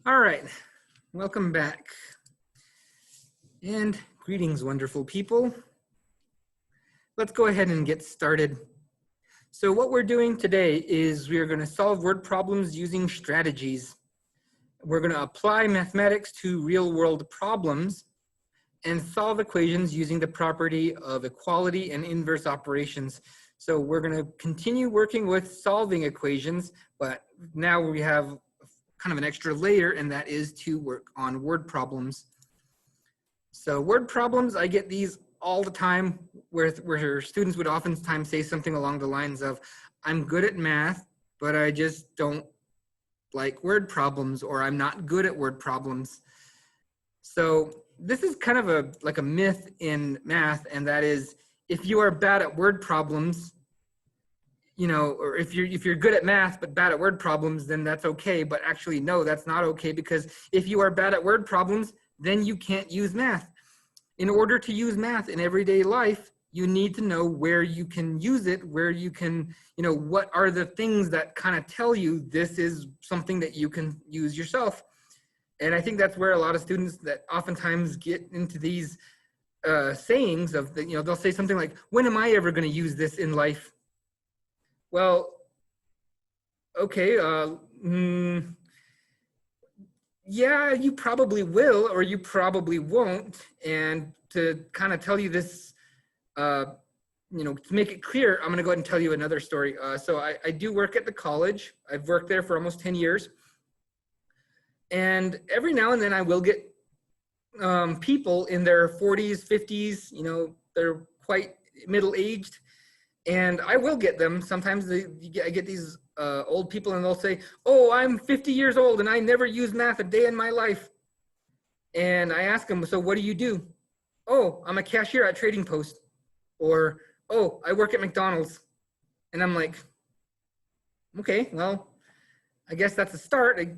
All right, welcome back. And greetings, wonderful people. Let's go ahead and get started. So what we're doing today is we are going to solve word problems using strategies. We're going to apply mathematics to real-world problems and solve equations using the property of equality and inverse operations. So we're going to continue working with solving equations, but now we have kind of an extra layer, and that is to work on word problems. So word problems, I get these all the time where students would oftentimes say something along the lines of, I'm good at math, but I just don't like word problems, or I'm not good at word problems. So this is kind of like a myth in math, and that is, if you are bad at word problems, or if you're good at math but bad at word problems, then that's okay. But actually, no, that's not okay, because if you are bad at word problems, then you can't use math. In order to use math in everyday life, you need to know where you can use it, where you can, what are the things that kind of tell you this is something that you can use yourself. And I think that's where a lot of students that oftentimes get into these sayings of, they'll say something like, when am I ever going to use this in life? Well, okay, yeah, you probably will, or you probably won't. And to kind of tell you this, to make it clear, I'm going to go ahead and tell you another story. So I do work at the college. I've worked there for almost 10 years. And every now and then I will get people in their 40s, 50s, they're quite middle-aged. And I will get them. Sometimes I get these old people, and they'll say, oh, I'm 50 years old and I never used math a day in my life. And I ask them, so what do you do? Oh, I'm a cashier at Trading Post. Or, oh, I work at McDonald's. And I'm like, okay, well, I guess that's a start. I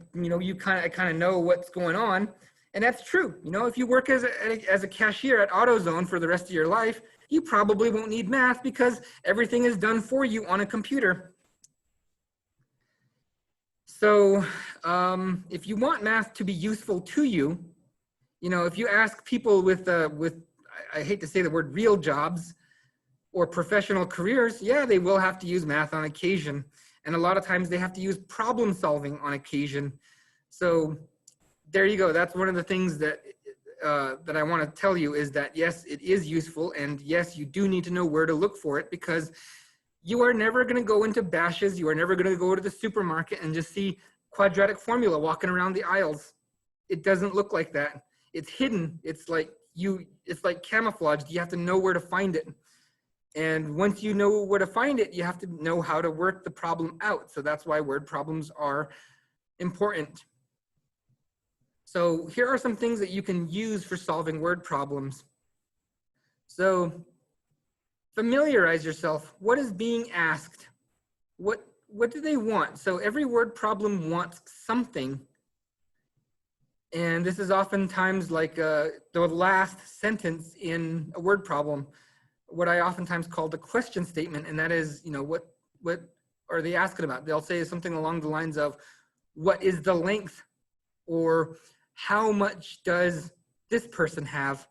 kind of know what's going on. And that's true. If you work as a cashier at AutoZone for the rest of your life, you probably won't need math because everything is done for you on a computer. So if you want math to be useful to you, if you ask people with, I hate to say the word real jobs or professional careers, yeah, they will have to use math on occasion. And a lot of times they have to use problem solving on occasion. So there you go. That's one of the things that that I want to tell you, is that yes, it is useful, and yes, you do need to know where to look for it, because you are never going to go into Bashas', you are never going to go to the supermarket and just see quadratic formula walking around the aisles. It doesn't look like that. It's hidden. It's like camouflaged. You have to know where to find it. And once you know where to find it, you have to know how to work the problem out. So that's why word problems are important. So here are some things that you can use for solving word problems. So familiarize yourself. What is being asked? What do they want? So every word problem wants something. And this is oftentimes like the last sentence in a word problem, what I oftentimes call the question statement. And that is, what are they asking about? They'll say something along the lines of, what is the length? Or how much does this person have?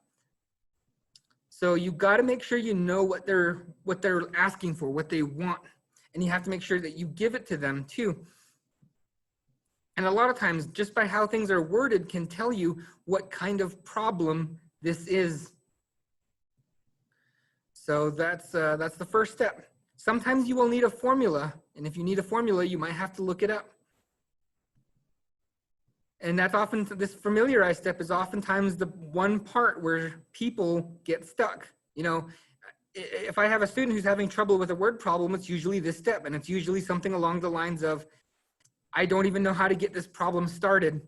So you got to make sure you know what they're asking for, what they want, and you have to make sure that you give it to them too. And a lot of times, just by how things are worded can tell you what kind of problem this is. So that's the first step. Sometimes you will need a formula, and if you need a formula, you might have to look it up. And that's often, this familiarize step is oftentimes the one part where people get stuck. If I have a student who's having trouble with a word problem, it's usually this step, and it's usually something along the lines of, I don't even know how to get this problem started.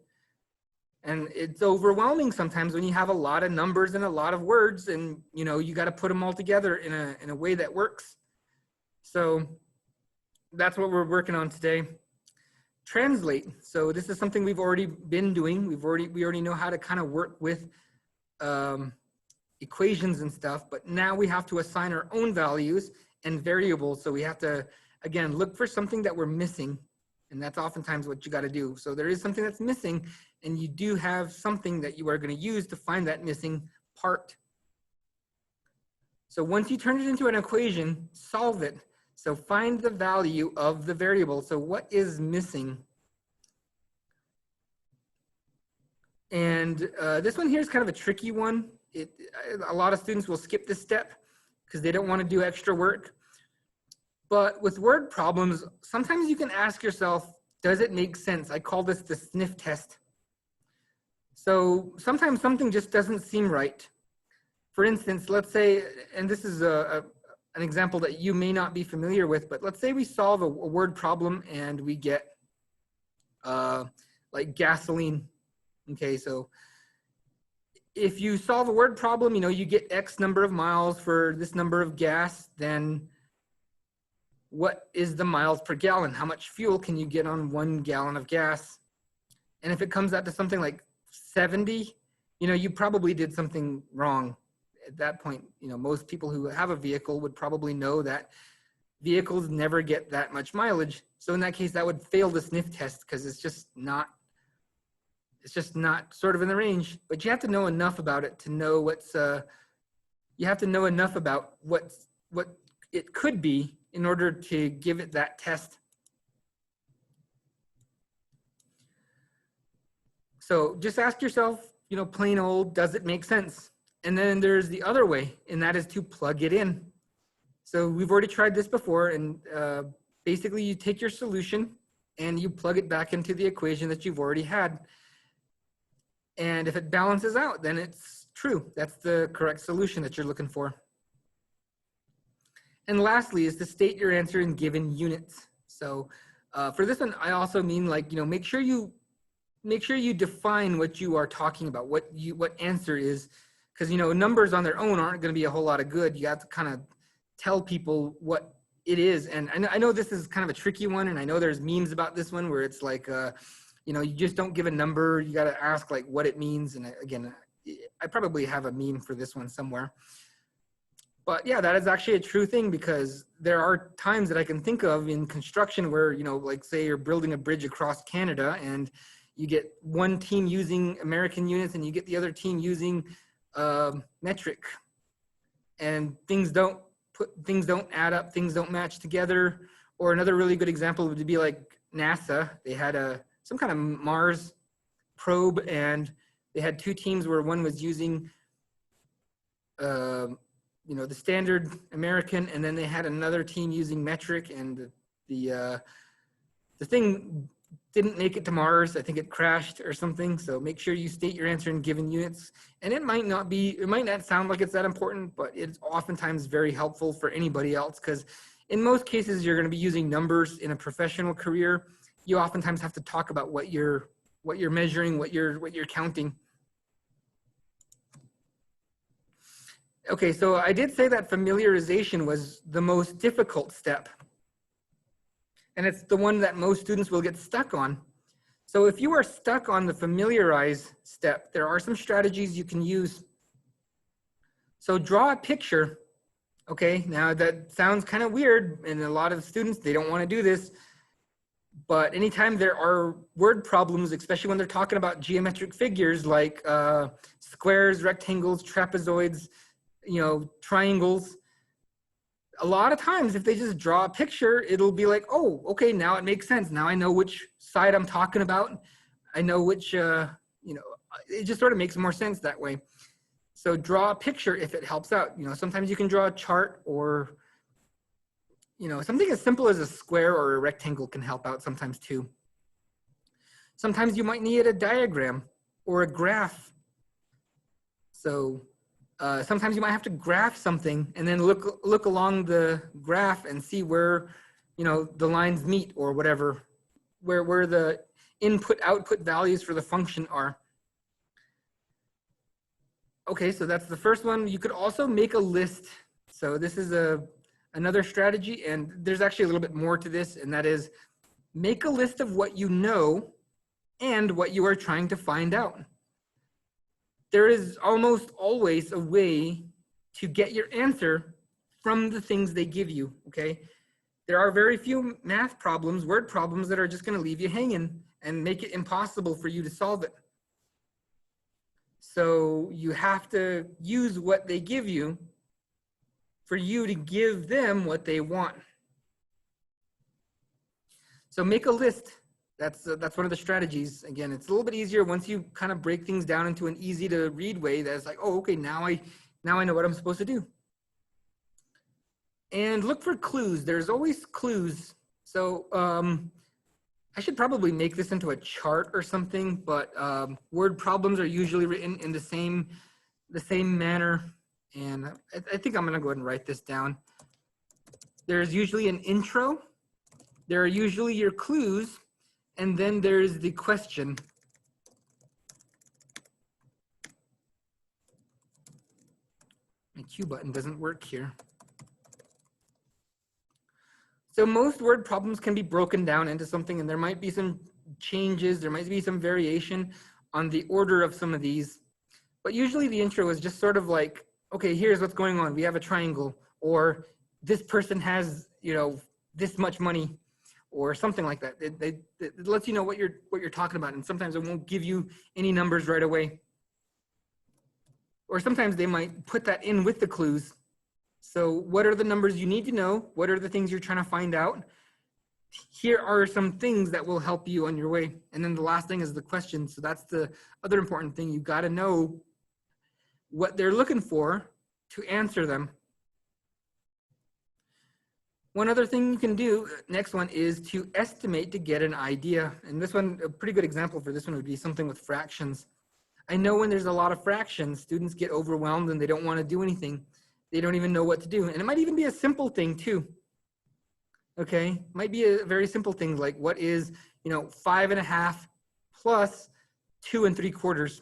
And it's overwhelming sometimes when you have a lot of numbers and a lot of words, and you got to put them all together in a way that works. So that's what we're working on today. Translate. So this is something we've already been doing. We already know how to kind of work with equations and stuff, but now we have to assign our own values and variables. So we have to, again, look for something that we're missing. And that's oftentimes what you got to do. So there is something that's missing, and you do have something that you are going to use to find that missing part. So once you turn it into an equation, solve it. So find the value of the variable. So what is missing? And this one here is kind of a tricky one. A lot of students will skip this step because they don't want to do extra work. But with word problems, sometimes you can ask yourself, does it make sense? I call this the sniff test. So sometimes something just doesn't seem right. For instance, let's say, and this is an example that you may not be familiar with, but let's say we solve a word problem and we get like gasoline. Okay, so if you solve a word problem, you know, you get X number of miles for this number of gas, then what is the miles per gallon? How much fuel can you get on 1 gallon of gas? And if it comes out to something like 70, you know, you probably did something wrong. At that point, you know, most people who have a vehicle would probably know that vehicles never get that much mileage. So in that case, that would fail the sniff test because it's just not sort of in the range. But you have to know enough about it to know what's, you have to know enough about what it could be in order to give it that test. So just ask yourself, you know, plain old, does it make sense? And then there's the other way, and that is to plug it in. So we've already tried this before, and basically you take your solution and you plug it back into the equation that you've already had. And if it balances out, then it's true. That's the correct solution that you're looking for. And lastly is to state your answer in given units. So for this one, I also mean, like, you know, make sure you define what you are talking about, what answer is, because, you know, numbers on their own aren't going to be a whole lot of good. You have to kind of tell people what it is. And I know this is kind of a tricky one, and I know there's memes about this one where it's like, you know, you just don't give a number. You got to ask like what it means. And again, I probably have a meme for this one somewhere. But yeah, that is actually a true thing, because there are times that I can think of in construction where, you know, like say you're building a bridge across Canada and you get one team using American units and you get the other team using metric, and things don't add up, things don't match together. Or another really good example would be like NASA. They had some kind of Mars probe, and they had two teams where one was using you know, the standard American, and then they had another team using metric, and the thing didn't make it to Mars. I think it crashed or something. So make sure you state your answer in given units. And it might not sound like it's that important, but it's oftentimes very helpful for anybody else, because in most cases you're going to be using numbers in a professional career. You oftentimes have to talk about what you're measuring, what you're counting. Okay, so I did say that familiarization was the most difficult step. And it's the one that most students will get stuck on. So if you are stuck on the familiarize step, there are some strategies you can use. So draw a picture. Okay, now that sounds kind of weird, and a lot of students, they don't want to do this. But anytime there are word problems, especially when they're talking about geometric figures like squares, rectangles, trapezoids, you know, triangles, a lot of times if they just draw a picture, it'll be like, oh, okay, now it makes sense. Now I know which side I'm talking about. I know which, you know, it just sort of makes more sense that way. So draw a picture if it helps out. You know, sometimes you can draw a chart, or, you know, something as simple as a square or a rectangle can help out sometimes too. Sometimes you might need a diagram or a graph. So sometimes you might have to graph something and then look along the graph and see where, you know, the lines meet, or whatever, where the input output values for the function are. Okay, so that's the first one. You could also make a list. So this is another strategy, and there's actually a little bit more to this, and that is make a list of what you know and what you are trying to find out. There is almost always a way to get your answer from the things they give you, okay? there are very few math problems, word problems that are just going to leave you hanging and make it impossible for you to solve it. So you have to use what they give you for you to give them what they want. So make a list. That's one of the strategies. Again, it's a little bit easier once you kind of break things down into an easy to read way that's like, oh, okay, now I know what I'm supposed to do. And look for clues. There's always clues. So I should probably make this into a chart or something, but word problems are usually written in the same manner. And I think I'm gonna go ahead and write this down. There's usually an intro. There are usually your clues, and then there's the question. My Q button doesn't work here. So most word problems can be broken down into something, and there might be some changes, there might be some variation on the order of some of these. But usually the intro is just sort of like, okay, here's what's going on. We have a triangle, or this person has, you know, this much money, or something like that. It lets you know what you're talking about, and sometimes it won't give you any numbers right away. Or sometimes they might put that in with the clues. So what are the numbers you need to know? What are the things you're trying to find out? Here are some things that will help you on your way. And then the last thing is the question. So that's the other important thing. You got to know what they're looking for to answer them. One other thing you can do, next one, is to estimate to get an idea. And this one, a pretty good example for this one would be something with fractions. I know when there's a lot of fractions, students get overwhelmed and they don't want to do anything. They don't even know what to do. And it might even be a simple thing too. Okay, might be a very simple thing like what is, 5.5 plus 2 3/4.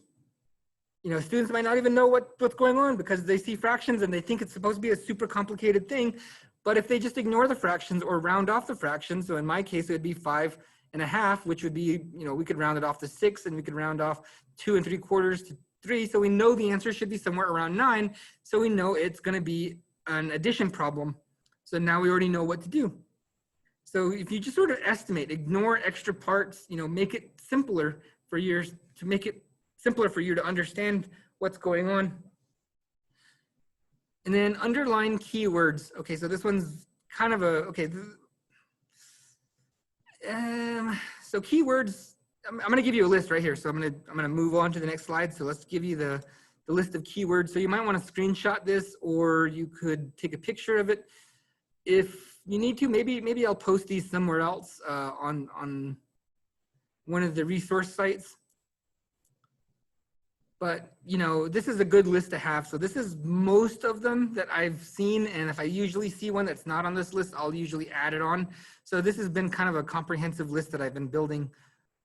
Students might not even know what's going on because they see fractions and they think it's supposed to be a super complicated thing. But if they just ignore the fractions or round off the fractions, so in my case, it would be 5.5, which would be, we could round it off to 6, and we could round off 2 3/4 to 3. So we know the answer should be somewhere around 9. So we know it's going to be an addition problem. So now we already know what to do. So if you just sort of estimate, ignore extra parts, make it simpler for you to understand what's going on. And then underline keywords. Okay, so this one's kind of a, okay. So keywords, I'm going to give you a list right here. So I'm going to move on to the next slide. So let's give you the list of keywords. So you might want to screenshot this, or you could take a picture of it. If you need to, maybe I'll post these somewhere else on one of the resource sites. But, this is a good list to have. So this is most of them that I've seen. And if I usually see one that's not on this list, I'll usually add it on. So this has been kind of a comprehensive list that I've been building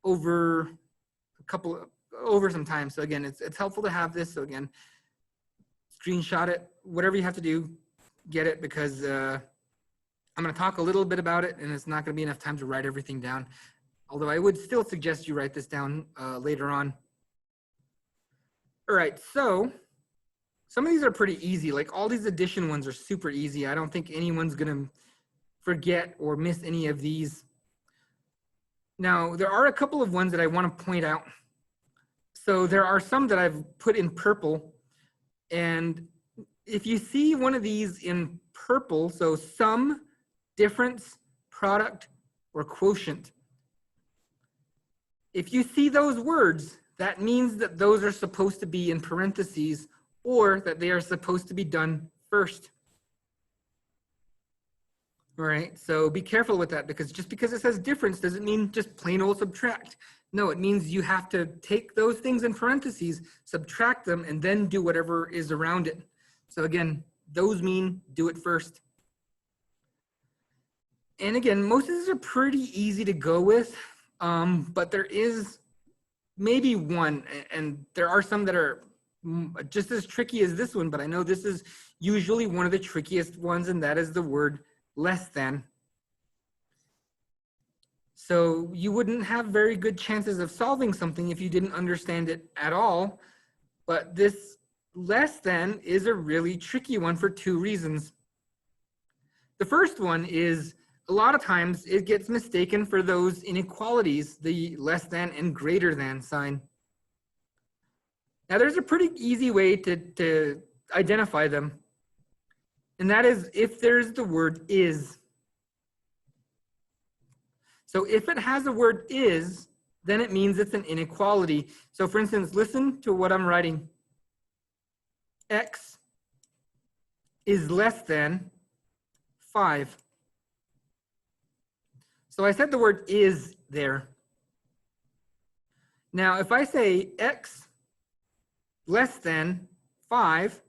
over some time. So again, it's helpful to have this. So again, screenshot it, whatever you have to do, get it, because I'm going to talk a little bit about it and it's not going to be enough time to write everything down. Although I would still suggest you write this down later on. All right, so some of these are pretty easy. Like all these addition ones are super easy. I don't think anyone's gonna forget or miss any of these. Now, there are a couple of ones that I want to point out. So there are some that I've put in purple. And if you see one of these in purple, so sum, difference, product, or quotient. If you see those words, that means that those are supposed to be in parentheses or that they are supposed to be done first. All right, so be careful with that, because just because it says difference doesn't mean just plain old subtract. No, it means you have to take those things in parentheses, subtract them, and then do whatever is around it. So again, those mean do it first. And again, most of these are pretty easy to go with, but there is maybe one, and there are some that are just as tricky as this one, but I know this is usually one of the trickiest ones, and that is the word less than. So you wouldn't have very good chances of solving something if you didn't understand it at all, but this less than is a really tricky one for two reasons. The first one is a lot of times it gets mistaken for those inequalities, the less than and greater than sign. Now there's a pretty easy way to identify them. And that is if there's the word is. So if it has a word is, then it means it's an inequality. So for instance, listen to what I'm writing. X is less than 5. So I said the word is there. Now, if I say X less than 5,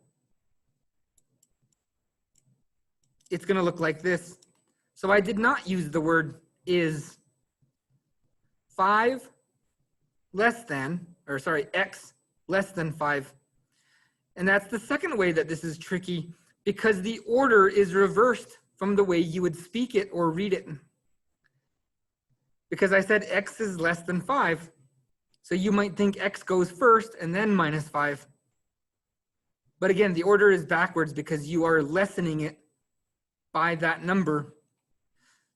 it's going to look like this. So I did not use the word is. 5 less than, or sorry, X less than 5. And that's the second way that this is tricky, because the order is reversed from the way you would speak it or read it. Because I said X is less than 5. So you might think X goes first and then minus 5. But again, the order is backwards because you are lessening it by that number.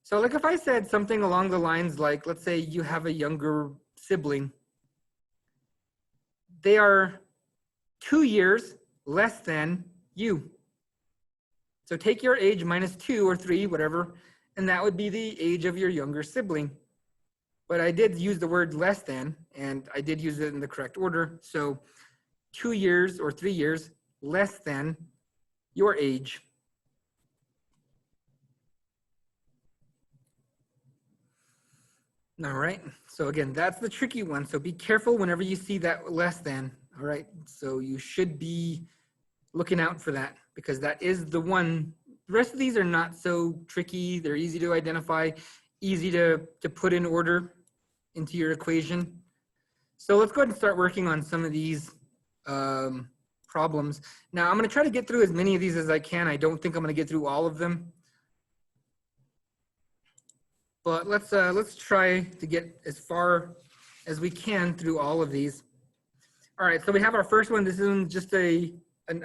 So like if I said something along the lines like, let's say you have a younger sibling. They are 2 years less than you. So take your age minus 2 or 3, whatever, and that would be the age of your younger sibling. But I did use the word less than, and I did use it in the correct order. So 2 years or 3 years less than your age. All right, so again, that's the tricky one. So be careful whenever you see that less than, all right? So you should be looking out for that because that is the one. The rest of these are not so tricky. They're easy to identify, easy to put in order into your equation. So let's go ahead and start working on some of these problems. Now I'm gonna try to get through as many of these as I can. I don't think I'm gonna get through all of them. But let's try to get as far as we can through all of these. All right, so we have our first one. This is just a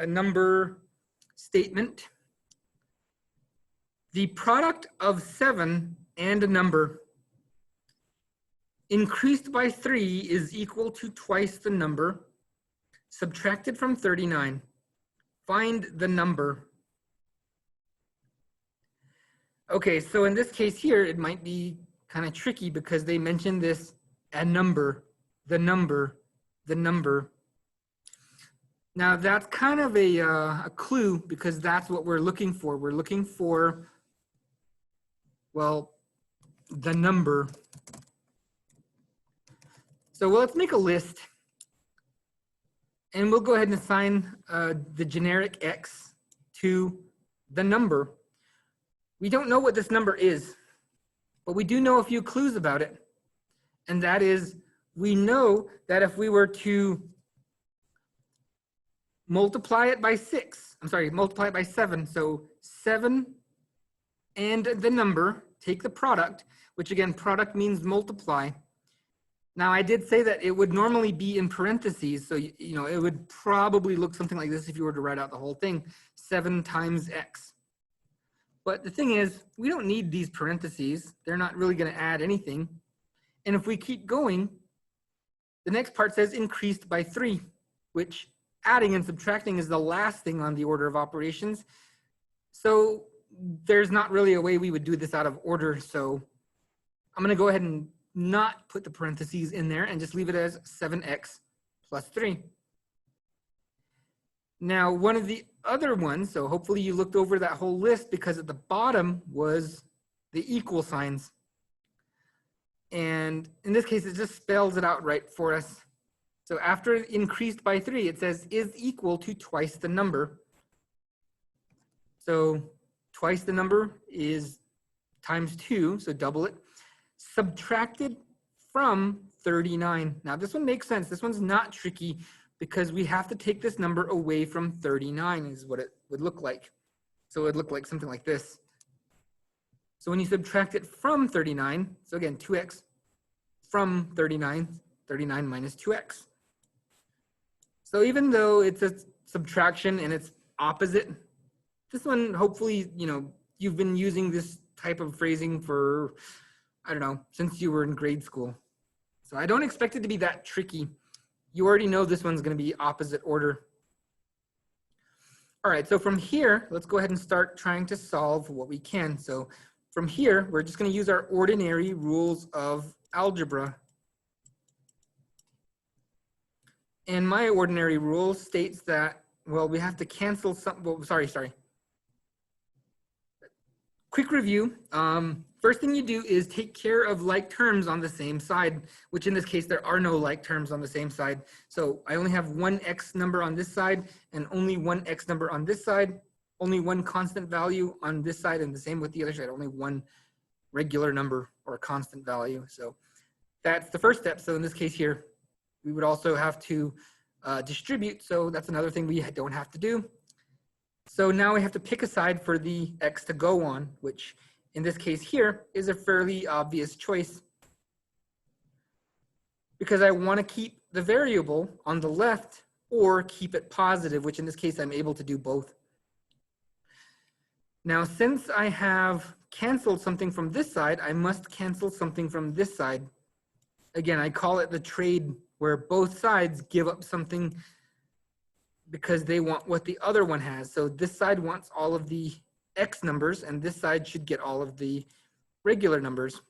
number statement. The product of 7 and a number increased by 3 is equal to twice the number subtracted from 39. Find the number. Okay, so in this case here, it might be kind of tricky because they mentioned this a number, the number, the number. Now that's kind of a clue because that's what we're looking for. We're looking for, well, the number. So let's make a list. And we'll go ahead and assign the generic X to the number. We don't know what this number is, but we do know a few clues about it. And that is, we know that if we were to multiply it by 7, so 7 and the number, take the product, which again, product means multiply. Now I did say that it would normally be in parentheses, so you know it would probably look something like this if you were to write out the whole thing, 7 times X. But the thing is, we don't need these parentheses. They're not really going to add anything. And if we keep going, the next part says increased by 3, which adding and subtracting is the last thing on the order of operations. So there's not really a way we would do this out of order. So I'm going to go ahead and not put the parentheses in there and just leave it as 7x plus 3. Now, one of the other ones, so hopefully you looked over that whole list because at the bottom was the equal signs. And in this case, it just spells it out right for us. So after increased by 3, it says is equal to twice the number. So twice the number is times 2, so double it, subtracted from 39. Now this one makes sense. This one's not tricky because we have to take this number away from 39 is what it would look like. So it would look like something like this. So when you subtract it from 39, so again, 2x from 39, 39 minus 2x. So even though it's a subtraction and it's opposite, this one, hopefully, you know, you've been using this type of phrasing for, I don't know, since you were in grade school. So I don't expect it to be that tricky. You already know this one's going to be opposite order. All right, so from here, let's go ahead and start trying to solve what we can. So from here, we're just going to use our ordinary rules of algebra. And my ordinary rule states that, well, we have to cancel some, well, sorry. Quick review. First thing you do is take care of like terms on the same side, which in this case, there are no like terms on the same side. So I only have one X number on this side and only one X number on this side, only one constant value on this side, and the same with the other side, only one regular number or constant value. So that's the first step. So in this case here, we would also have to distribute. So that's another thing we don't have to do. So now we have to pick a side for the X to go on, which in this case here is a fairly obvious choice, because I want to keep the variable on the left or keep it positive, which in this case I'm able to do both. Now, since I have canceled something from this side, I must cancel something from this side. Again, I call it the trade, where both sides give up something because they want what the other one has. So this side wants all of the X numbers, and this side should get all of the regular numbers.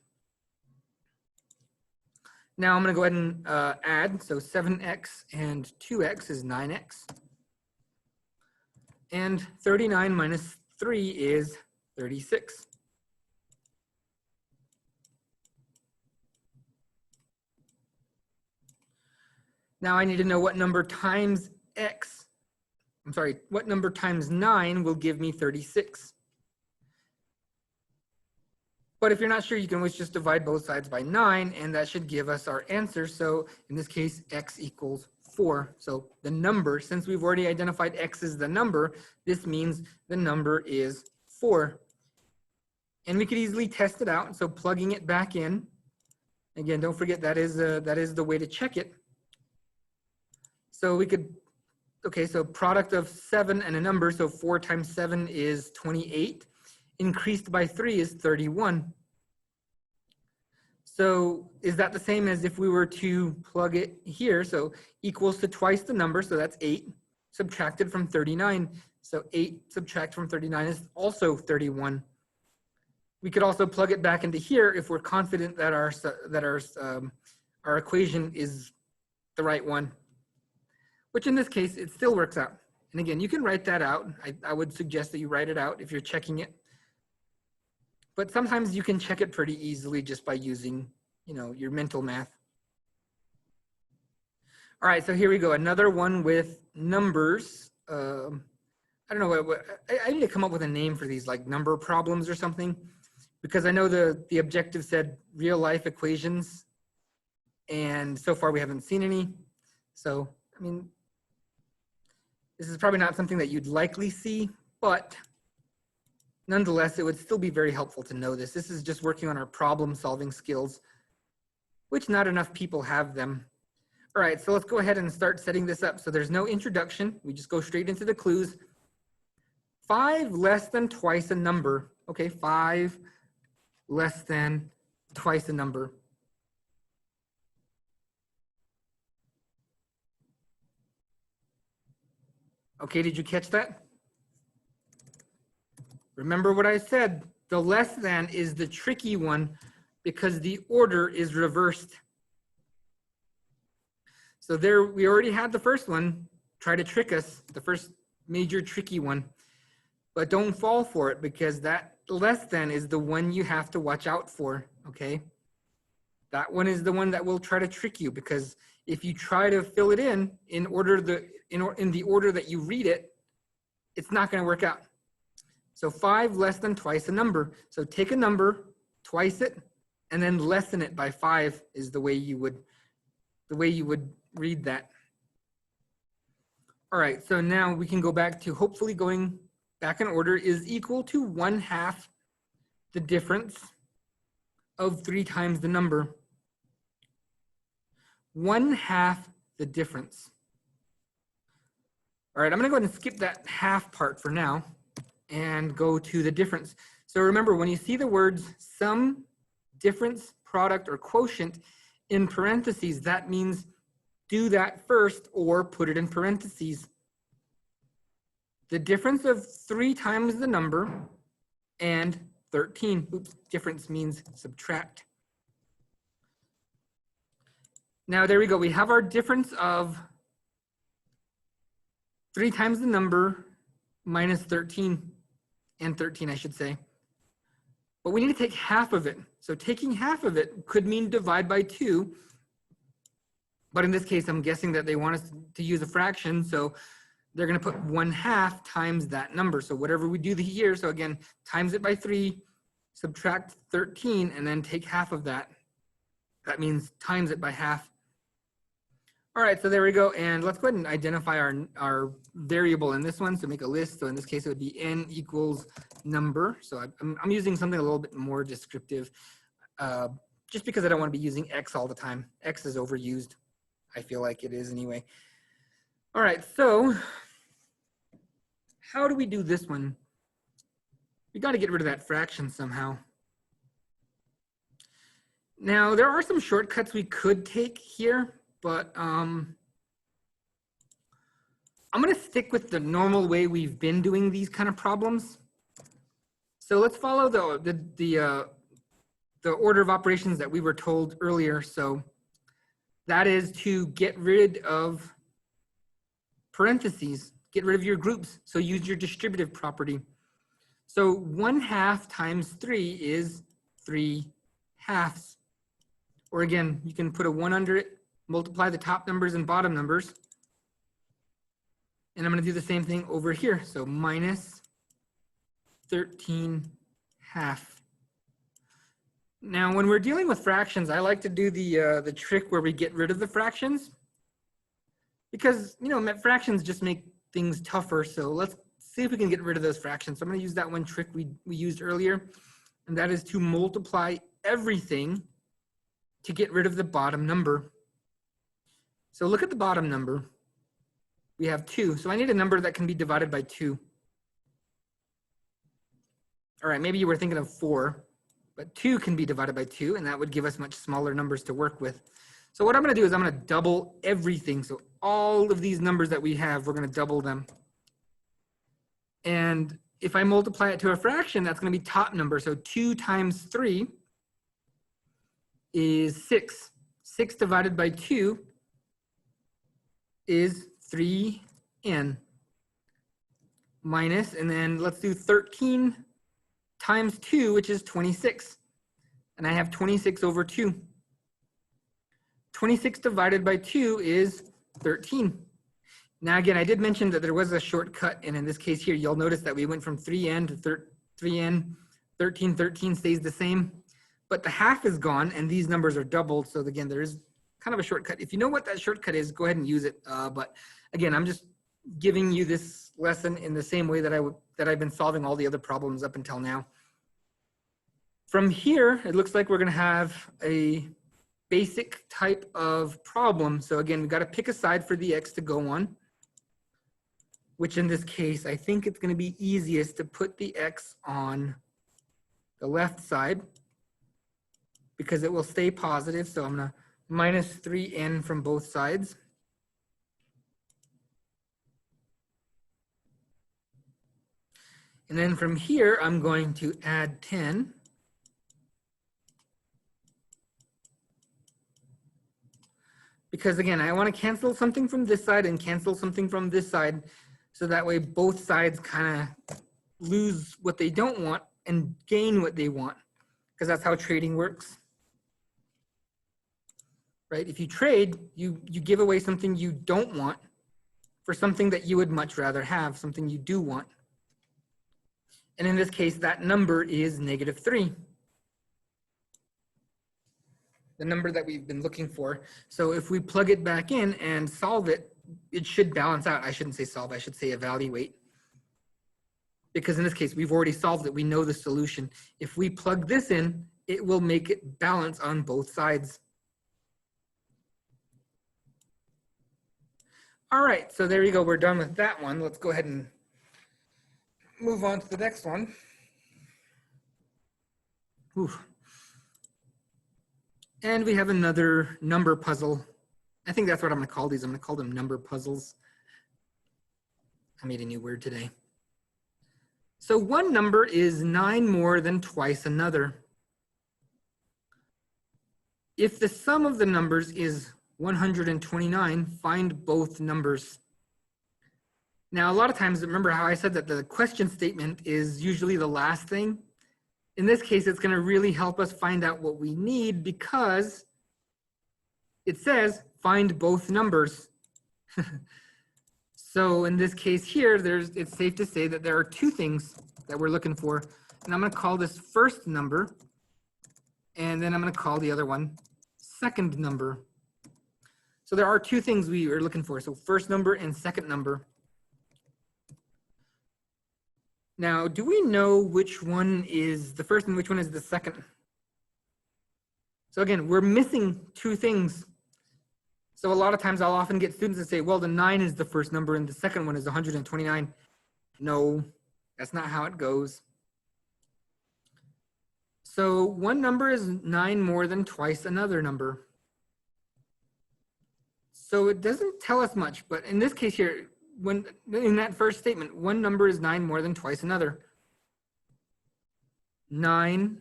Now I'm going to go ahead and add. So 7X and 2X is 9X. And 39 minus 3 is 36. Now I need to know what number times X, I'm sorry, what number times 9 will give me 36. But if you're not sure, you can always just divide both sides by 9, and that should give us our answer. So in this case, X equals 4. So the number, since we've already identified X as the number, this means the number is 4. And we could easily test it out. So plugging it back in, again, don't forget that is the way to check it. So we could, okay, so product of 7 and a number, so 4 times 7 is 28. Increased by 3 is 31. So is that the same as if we were to plug it here? So equals to twice the number, so that's 8, subtracted from 39. So 8 subtract from 39 is also 31. We could also plug it back into here if we're confident that our equation is the right one, which in this case, it still works out. And again, you can write that out. I would suggest that you write it out if you're checking it. But sometimes you can check it pretty easily just by using, your mental math. All right, so here we go. Another one with numbers. I don't know, I need to come up with a name for these, like number problems or something, because I know the objective said real life equations, and so far we haven't seen any. So, I mean, this is probably not something that you'd likely see, but nonetheless, it would still be very helpful to know this. This is just working on our problem solving skills, which not enough people have them. All right, so let's go ahead and start setting this up. So there's no introduction. We just go straight into the clues. 5 less than twice a number. Okay, 5 less than twice a number. Okay, did you catch that? Remember what I said, the less than is the tricky one because the order is reversed. So there, we already had the first one try to trick us, the first major tricky one, but don't fall for it because that less than is the one you have to watch out for, okay? That one is the one that will try to trick you, because if you try to fill it in the order that you read it, it's not going to work out. So 5 less than twice a number. So take a number, twice it, and then lessen it by 5 is the way you would read that. All right, so now we can go back to hopefully going back in order is equal to 1/2 the difference of 3 times the number. 1/2 the difference. All right, I'm gonna go ahead and skip that half part for now and go to the difference. So remember, when you see the words sum, difference, product, or quotient in parentheses, that means do that first or put it in parentheses. The difference of 3 times the number and 13. Oops, difference means subtract. Now there we go. We have our difference of 3 times the number minus 13, and 13 I should say. But we need to take half of it. So taking half of it could mean divide by 2. But in this case, I'm guessing that they want us to use a fraction. So they're going to put 1/2 times that number. So whatever we do here, so again, times it by 3, subtract 13, and then take half of that. That means times it by half. All right, so there we go. And let's go ahead and identify our variable in this one. So make a list. So in this case, it would be n equals number. So I'm using something a little bit more descriptive, just because I don't want to be using x all the time. X is overused. I feel like it is anyway. All right, so how do we do this one? We got to get rid of that fraction somehow. Now, there are some shortcuts we could take here, but I'm going to stick with the normal way we've been doing these kind of problems. So let's follow the order of operations that we were told earlier. So that is to get rid of parentheses, get rid of your groups. So use your distributive property. So 1/2 times 3 is 3/2. Or again, you can put a 1 under it, multiply the top numbers and bottom numbers. And I'm going to do the same thing over here. So minus 13/2. Now, when we're dealing with fractions, I like to do the trick where we get rid of the fractions, because fractions just make things tougher. So let's see if we can get rid of those fractions. So I'm going to use that one trick we used earlier, and that is to multiply everything to get rid of the bottom number. So look at the bottom number. We have 2. So I need a number that can be divided by 2. All right, maybe you were thinking of 4, but 2 can be divided by 2, and that would give us much smaller numbers to work with. So what I'm going to do is I'm going to double everything. So all of these numbers that we have, we're going to double them. And if I multiply it to a fraction, that's going to be top number. So 2 times 3 is 6. 6 divided by 2 is 3n. Minus, and then let's do 13 times 2, which is 26. And I have 26 over 2. 26 divided by 2 is 13. Now again, I did mention that there was a shortcut, and in this case here, you'll notice that we went from 3n to 3n. 13, 13 stays the same, but the half is gone, and these numbers are doubled. So again, there is kind of a shortcut. If you know what that shortcut is, go ahead and use it. But again, I'm just giving you this lesson in the same way that I've been solving all the other problems up until now. From here, it looks like we're going to have a basic type of problem. So again, we've got to pick a side for the x to go on, which in this case, I think it's going to be easiest to put the x on the left side because it will stay positive. So I'm going to minus 3n from both sides. And then from here, I'm going to add 10. Because again, I want to cancel something from this side and cancel something from this side. So that way both sides kind of lose what they don't want and gain what they want. Because that's how trading works. Right? If you trade, you give away something you don't want for something that you would much rather have, something you do want. And in this case, that number is -3. The number that we've been looking for. So if we plug it back in and solve it, it should balance out. I shouldn't say solve, I should say evaluate. Because in this case, we've already solved it. We know the solution. If we plug this in, it will make it balance on both sides. All right, so there you go. We're done with that one. Let's go ahead and move on to the next one. Whew. And we have another number puzzle. I think that's what I'm going to call these. I'm going to call them number puzzles. I made a new word today. So one number is 9 more than twice another. If the sum of the numbers is 129, find both numbers. Now, a lot of times, remember how I said that the question statement is usually the last thing? In this case, it's going to really help us find out what we need because it says find both numbers. So in this case here, it's safe to say that there are two things that we're looking for. And I'm going to call this first number. And then I'm going to call the other one second number. So there are two things we are looking for. So first number and second number. Now, do we know which one is the first and which one is the second? So again, we're missing two things. So a lot of times I'll often get students that say, well, the 9 is the first number and the second one is 129. No, that's not how it goes. So one number is 9 more than twice another number. So it doesn't tell us much, but in this case here, when in that first statement, one number is 9 more than twice another. 9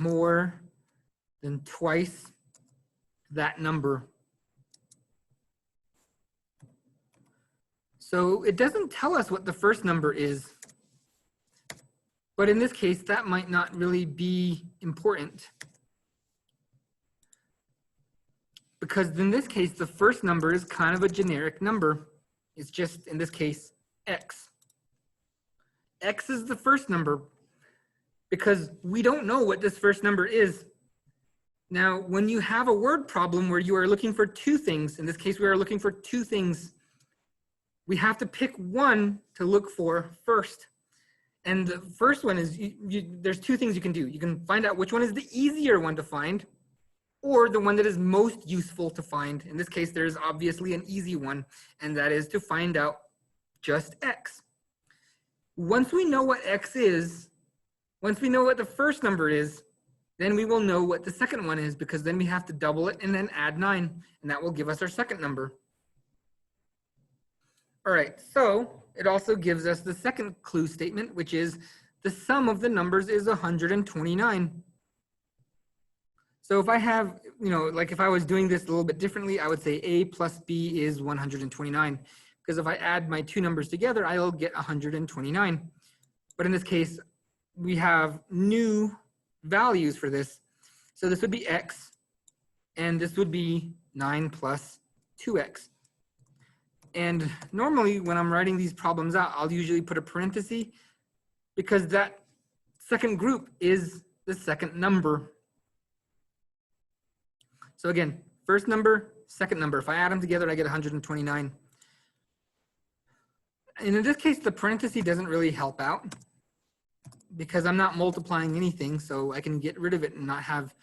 more than twice that number. So it doesn't tell us what the first number is. But in this case, that might not really be important. Because in this case, the first number is kind of a generic number. It's just, in this case, x. X is the first number because we don't know what this first number is. Now, when you have a word problem where you are looking for two things, in this case, we are looking for two things, we have to pick one to look for first. And the first one is, there's two things you can do. You can find out which one is the easier one to find, or the one that is most useful to find. In this case, there's obviously an easy one, and that is to find out just x. Once we know what x is, once we know what the first number is, then we will know what the second one is, because then we have to double it and then add 9, and that will give us our second number. All right, so it also gives us the second clue statement, which is the sum of the numbers is 129. So if I have, like if I was doing this a little bit differently, I would say A plus B is 129. Because if I add my two numbers together, I'll get 129. But in this case, we have new values for this. So this would be x, and this would be 9 plus 2x. And normally when I'm writing these problems out, I'll usually put a parenthesis because that second group is the second number. So again, first number, second number. If I add them together, I get 129. And in this case, the parenthesis doesn't really help out because I'm not multiplying anything, so I can get rid of it and not have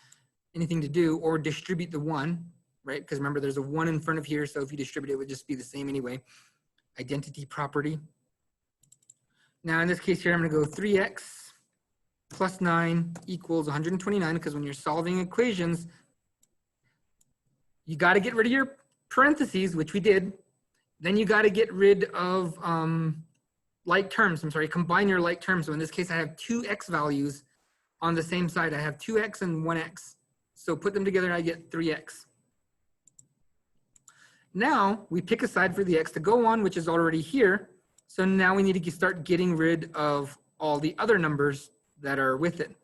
anything to do, or distribute the 1, right? Because remember, there's a 1 in front of here, so if you distribute it, it would just be the same anyway. Identity property. Now in this case here, I'm going to go 3x plus 9 equals 129, because when you're solving equations, you got to get rid of your parentheses, which we did. Then you got to get rid of like terms. I'm sorry, combine your like terms. So in this case, I have two x values on the same side. I have 2x and 1x. So put them together, I get 3x. Now we pick a side for the x to go on, which is already here. So now we need to start getting rid of all the other numbers that are with it.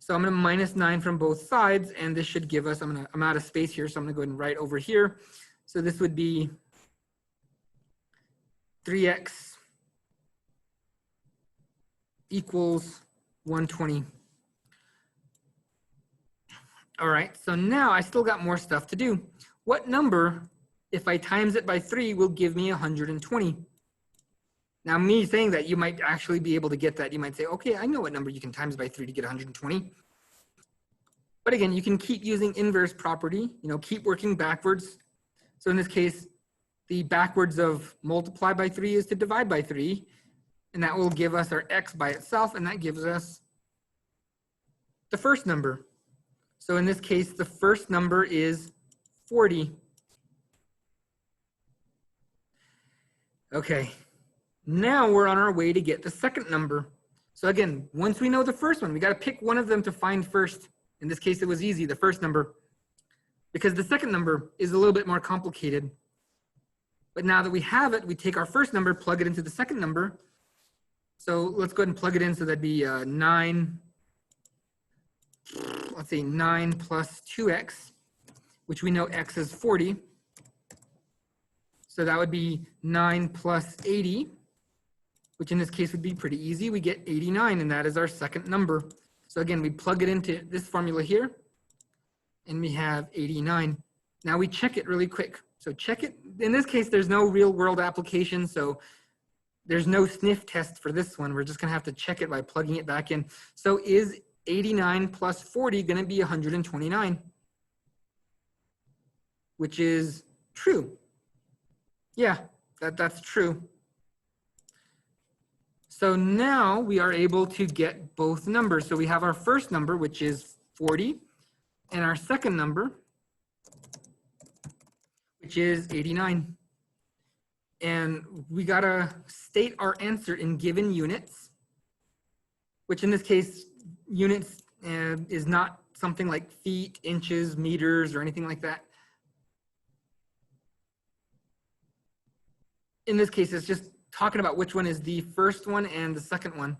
So I'm going to minus 9 from both sides, and this should give us, I'm out of space here, so I'm going to go ahead and write over here. So this would be 3x equals 120. All right, so now I still got more stuff to do. What number, if I times it by 3, will give me 120? Now, me saying that, you might actually be able to get that. You might say, okay, I know what number you can times by 3 to get 120. But again, you can keep using inverse property, keep working backwards. So in this case, the backwards of multiply by 3 is to divide by 3. And that will give us our x by itself, and that gives us the first number. So in this case, the first number is 40. Okay, now we're on our way to get the second number. So again, once we know the first one, we got to pick one of them to find first. In this case, it was easy, the first number, because the second number is a little bit more complicated. But now that we have it, we take our first number, plug it into the second number. So let's go ahead and plug it in. So that'd be 9, let's say 9 plus 2x, which we know x is 40. So that would be 9 plus 80, which in this case would be pretty easy. We get 89, and that is our second number. So again, we plug it into this formula here, and we have 89. Now we check it really quick. So check it. In this case, there's no real world application, so there's no sniff test for this one. We're just gonna have to check it by plugging it back in. So is 89 plus 40 gonna be 129? Which is true. Yeah, that's true. So now we are able to get both numbers. So we have our first number, which is 40, and our second number, which is 89. And we gotta state our answer in given units, which in this case, units is not something like feet, inches, meters, or anything like that. In this case, it's just talking about which one is the first one and the second one.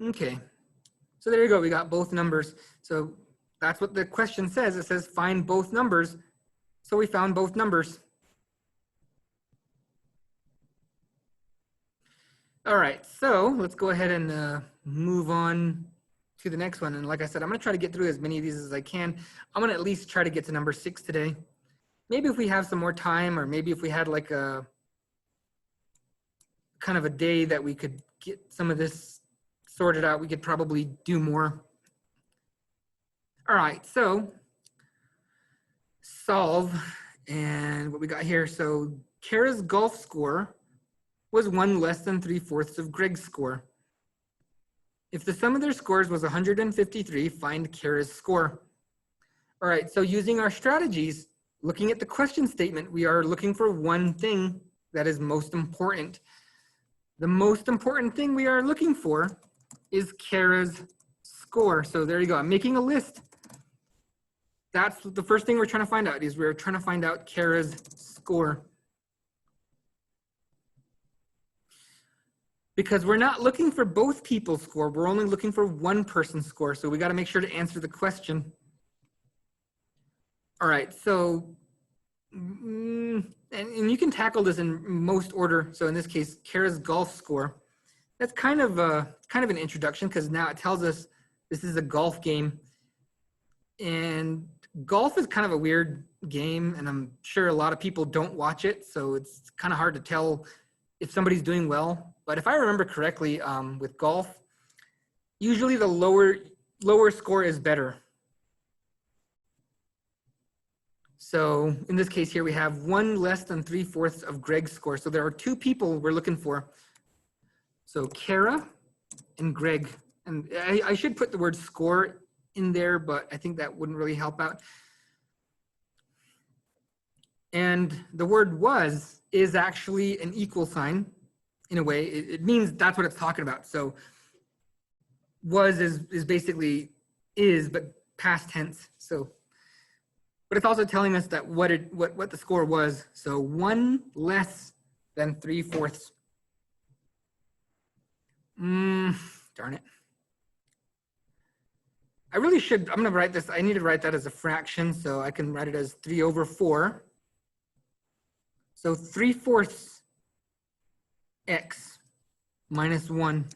Okay, so there you go, we got both numbers. So that's what the question says. It says find both numbers. So we found both numbers. All right, so let's go ahead and move on to the next one. And like I said, I'm gonna try to get through as many of these as I can. I'm gonna at least try to get to number 6 today. Maybe if we have some more time, or maybe if we had like a kind of a day that we could get some of this sorted out, we could probably do more. All right, so solve, and what we got here. So Kara's golf score was 1 less than 3/4 of Greg's score. If the sum of their scores was 153, find Kara's score. All right, so using our strategies, looking at the question statement, we are looking for one thing that is most important. The most important thing we are looking for is Kara's score. So there you go, I'm making a list. That's the first thing we're trying to find out, is we're trying to find out Kara's score. Because we're not looking for both people's score, we're only looking for one person's score. So we got to make sure to answer the question. All right, so, and you can tackle this in most order. So in this case, Kara's golf score. That's kind of an introduction, because now it tells us this is a golf game. And golf is kind of a weird game, and I'm sure a lot of people don't watch it, so it's kind of hard to tell if somebody's doing well. But if I remember correctly, with golf, usually the lower score is better. So in this case here, we have 1 less than 3/4 of Greg's score. So there are 2 people we're looking for. So Kara and Greg. And I should put the word score in there, but I think that wouldn't really help out. And the word was is actually an equal sign in a way. It means that's what it's talking about. So was is basically is, but past tense. So, but it's also telling us that what the score was. So 1 less than 3/4. Darn it. I really should, I'm gonna write this, I need to write that as a fraction, so I can write it as 3/4. So 3/4 x minus 1.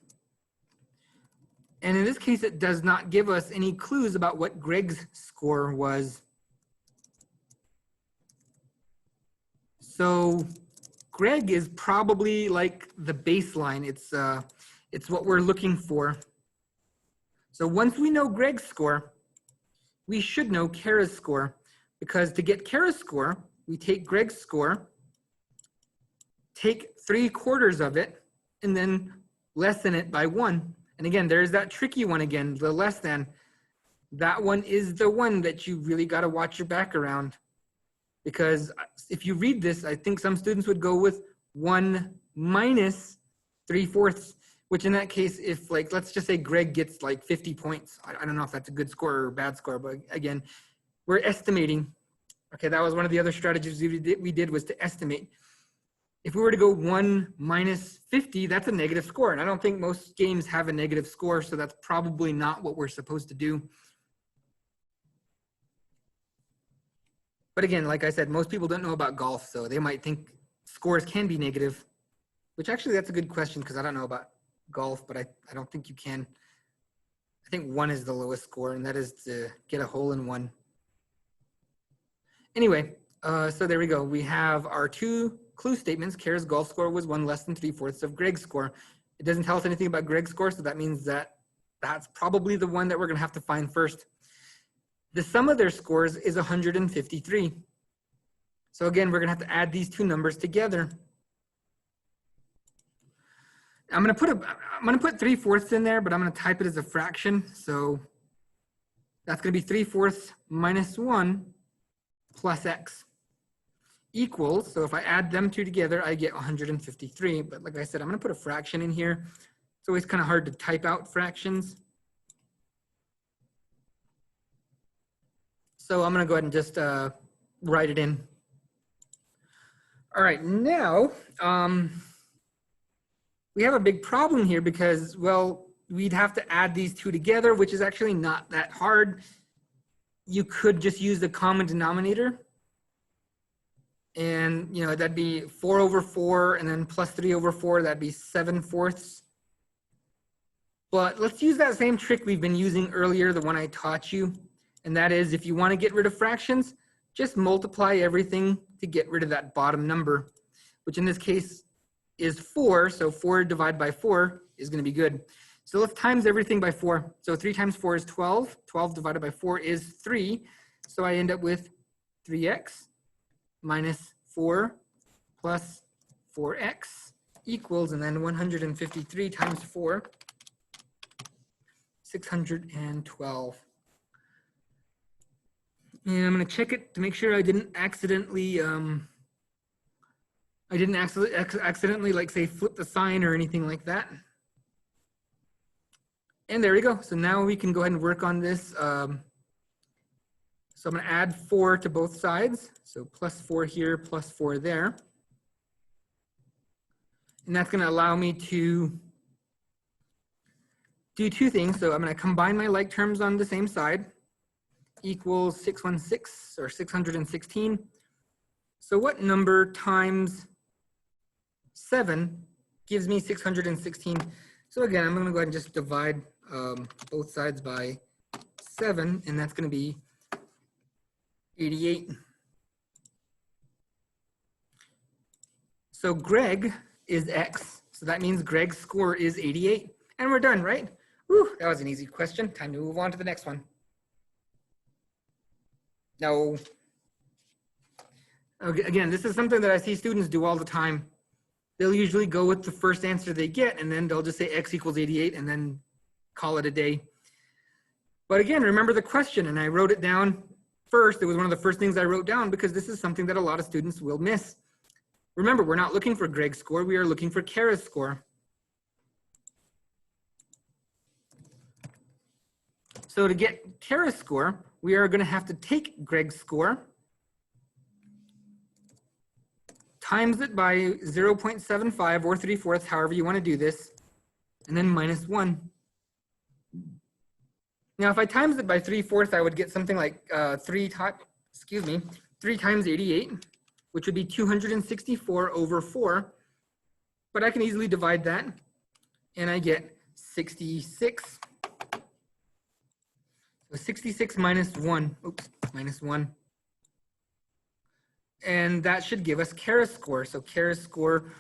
And in this case, it does not give us any clues about what Greg's score was. So Greg is probably like the baseline. It's what we're looking for. So once we know Greg's score, we should know Kara's score, because to get Kara's score, we take Greg's score, take 3/4 of it, and then lessen it by 1. And again, there's that tricky one again, the less than. That one is the one that you really got to watch your back around. Because if you read this, I think some students would go with 1 minus 3/4, which in that case, if like, let's just say Greg gets like 50 points. I don't know if that's a good score or a bad score, but again, we're estimating. Okay, that was one of the other strategies we did was to estimate. If we were to go 1 minus 50, that's a negative score. And I don't think most games have a negative score, so that's probably not what we're supposed to do. But again, like I said, most people don't know about golf, so they might think scores can be negative, which actually that's a good question because I don't know about golf, but I don't think you can. I think 1 is the lowest score, and that is to get a hole in 1. Anyway, so there we go. We have our 2 clue statements. Kara's golf score was 1 less than 3/4 of Greg's score. It doesn't tell us anything about Greg's score, so that means that that's probably the one that we're going to have to find first. The sum of their scores is 153. So again, we're going to have to add these 2 numbers together. I'm going to put 3/4 in there, but I'm going to type it as a fraction. So that's going to be 3/4 minus 1 plus x equals, so if I add them 2 together, I get 153. But like I said, I'm going to put a fraction in here. It's always kind of hard to type out fractions. So I'm going to go ahead and just write it in. All right, now we have a big problem here because, well, we'd have to add these 2 together, which is actually not that hard. You could just use the common denominator. And, you know, that'd be 4/4 and then plus 3/4, that'd be 7/4. But let's use that same trick we've been using earlier, the one I taught you. And that is, if you want to get rid of fractions, just multiply everything to get rid of that bottom number, which in this case is 4. So 4 divided by 4 is going to be good. So let's times everything by 4. So 3 times 4 is 12. 12 divided by 4 is 3. So I end up with 3x minus 4 plus 4x equals, and then 153 times 4, 612. And I'm going to check it to make sure I didn't accidentally, accidentally like say flip the sign or anything like that. And there we go. So now we can go ahead and work on this. So I'm going to add 4 to both sides. So plus 4 here, plus 4 there. And that's going to allow me to do 2 things. So I'm going to combine my like terms on the same side. Equals 616 or 616. So what number times 7 gives me 616? So again, I'm going to go ahead and just divide both sides by 7, and that's going to be 88. So Greg is X, so that means Greg's score is 88. And we're done, right? Whew, that was an easy question. Time to move on to the next one. No. Okay, again, this is something that I see students do all the time. They'll usually go with the first answer they get, and then they'll just say x equals 88 and then call it a day. But again, remember the question, and I wrote it down first. It was one of the first things I wrote down because this is something that a lot of students will miss. Remember, we're not looking for Greg's score. We are looking for Kara's score. So to get Kara's score, we are going to have to take Greg's score, times it by 0.75 or 3/4, however you want to do this, and then minus 1. Now, if I times it by 3/4, I would get something like 3 times 88, which would be 264 over 4. But I can easily divide that, and I get 66. So 66 minus 1, oops, minus 1. And that should give us Kara's score. So Kara's score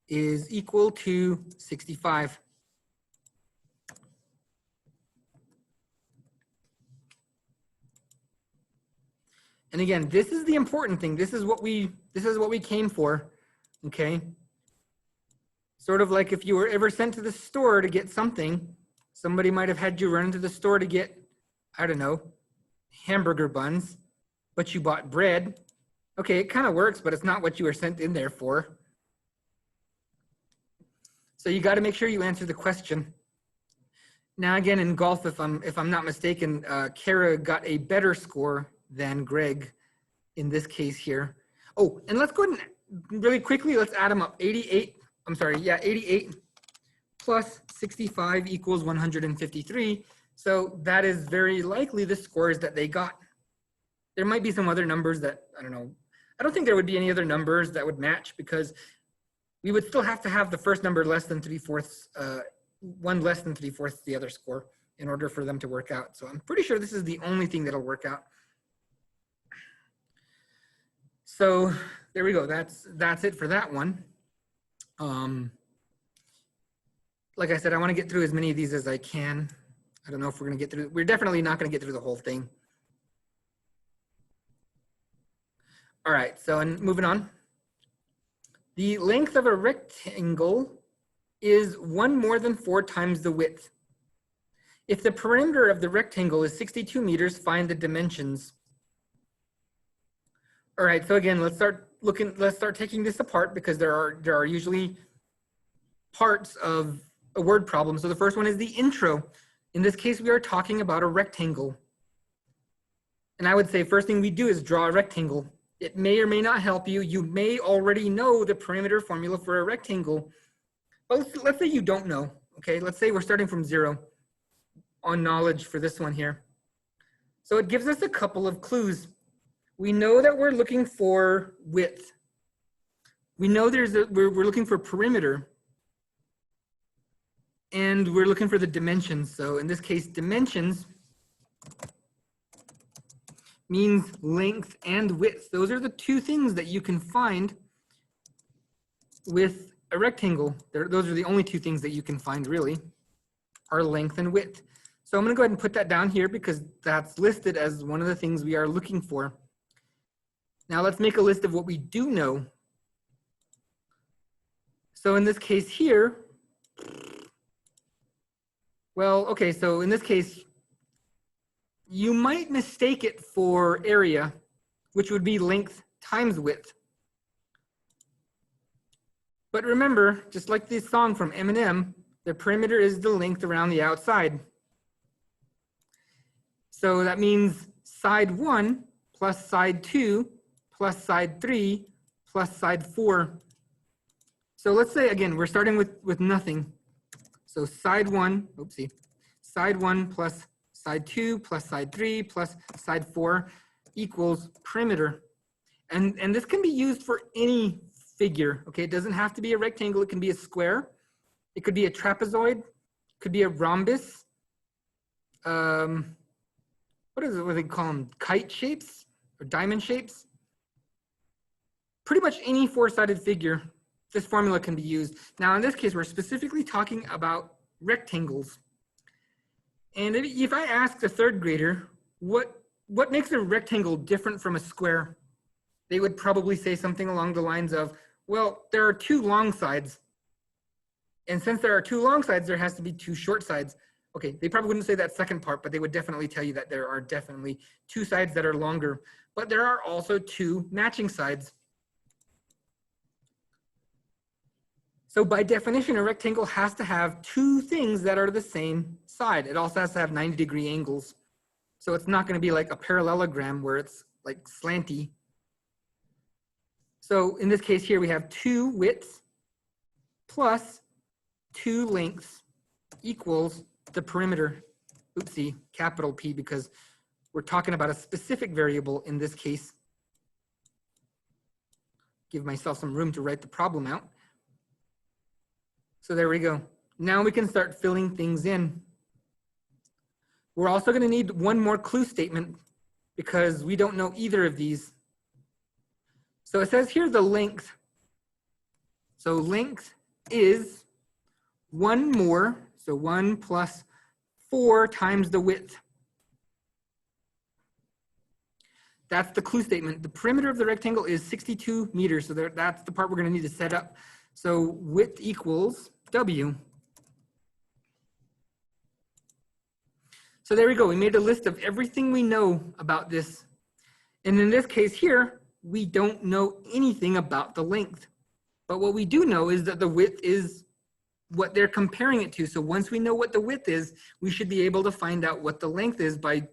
is equal to 65. And again, this is the important thing. This is what we came for. Okay. Sort of like if you were ever sent to the store to get something, somebody might have had you run into the store to get, I don't know, hamburger buns, but you bought bread. Okay, it kind of works, but it's not what you were sent in there for. So you got to make sure you answer the question. Now again, in golf, if I'm not mistaken, Kara got a better score than Greg in this case here. Oh, and let's go ahead and really quickly, let's add them up. 88 plus 65 equals 153. So that is very likely the scores that they got. There might be some other numbers that, I don't know. I don't think there would be any other numbers that would match because we would still have to have the first number less than 3/4, one less than 3/4 the other score in order for them to work out. So I'm pretty sure this is the only thing that'll work out. So there we go. That's it for that one. Like I said, I want to get through as many of these as I can. I don't know if we're going to get through. We're definitely not going to get through the whole thing. All right, so and moving on. The length of a rectangle is 1 more than 4 times the width. If the perimeter of the rectangle is 62 meters, find the dimensions. All right, so again, let's start taking this apart because there are usually parts of a word problem. So the first one is the intro. In this case, we are talking about a rectangle. And I would say first thing we do is draw a rectangle. It may or may not help you. You may already know the perimeter formula for a rectangle. But let's say you don't know, okay? Let's say we're starting from 0 on knowledge for this one here. So it gives us a couple of clues. We know that we're looking for width. We know we're looking for perimeter. And we're looking for the dimensions. So in this case, dimensions means length and width. Those are the two things that you can find with a rectangle. Those are the only two things that you can find really, are length and width. So I'm going to go ahead and put that down here because that's listed as one of the things we are looking for. Now let's make a list of what we do know. So in this case here, well, okay, so in this case, you might mistake it for area, which would be length times width. But remember, just like this song from Eminem, the perimeter is the length around the outside. So that means side 1 plus side 2 plus side 3 plus side 4. So let's say, again, we're starting with nothing. So side 1, oopsie, side 1 plus side 2 plus side 3 plus side 4 equals perimeter. And this can be used for any figure, okay? It doesn't have to be a rectangle. It can be a square. It could be a trapezoid. It could be a rhombus. What do they call them? Kite shapes or diamond shapes? Pretty much any four-sided figure, this formula can be used. Now in this case, we're specifically talking about rectangles. And if I ask a third grader, what makes a rectangle different from a square? They would probably say something along the lines of, well, there are 2 long sides. And since there are 2 long sides, there has to be 2 short sides. Okay, they probably wouldn't say that second part, but they would definitely tell you that there are definitely 2 sides that are longer, but there are also 2 matching sides. So by definition, a rectangle has to have 2 things that are the same side. It also has to have 90-degree angles. So it's not going to be like a parallelogram where it's like slanty. So in this case here, we have 2 widths plus 2 lengths equals the perimeter. Oopsie, capital P, because we're talking about a specific variable in this case. Give myself some room to write the problem out. So there we go. Now we can start filling things in. We're also going to need one more clue statement because we don't know either of these. So it says here the length. So length is 1 more, so 1 plus 4 times the width. That's the clue statement. The perimeter of the rectangle is 62 meters, so that's the part we're going to need to set up. So width equals W. So there we go. We made a list of everything we know about this. And in this case here, we don't know anything about the length. But what we do know is that the width is what they're comparing it to. So once we know what the width is, we should be able to find out what the length is by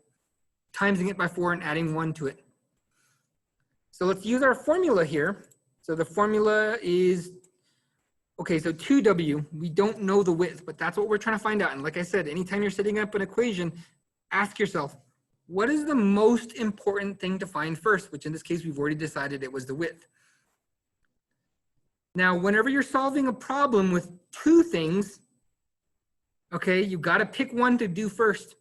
timesing it by 4 and adding 1 to it. So let's use our formula here. So the formula is, okay, so 2W, we don't know the width, but that's what we're trying to find out. And like I said, anytime you're setting up an equation, ask yourself, what is the most important thing to find first? Which in this case, we've already decided it was the width. Now, whenever you're solving a problem with two things, okay, you got to pick one to do first,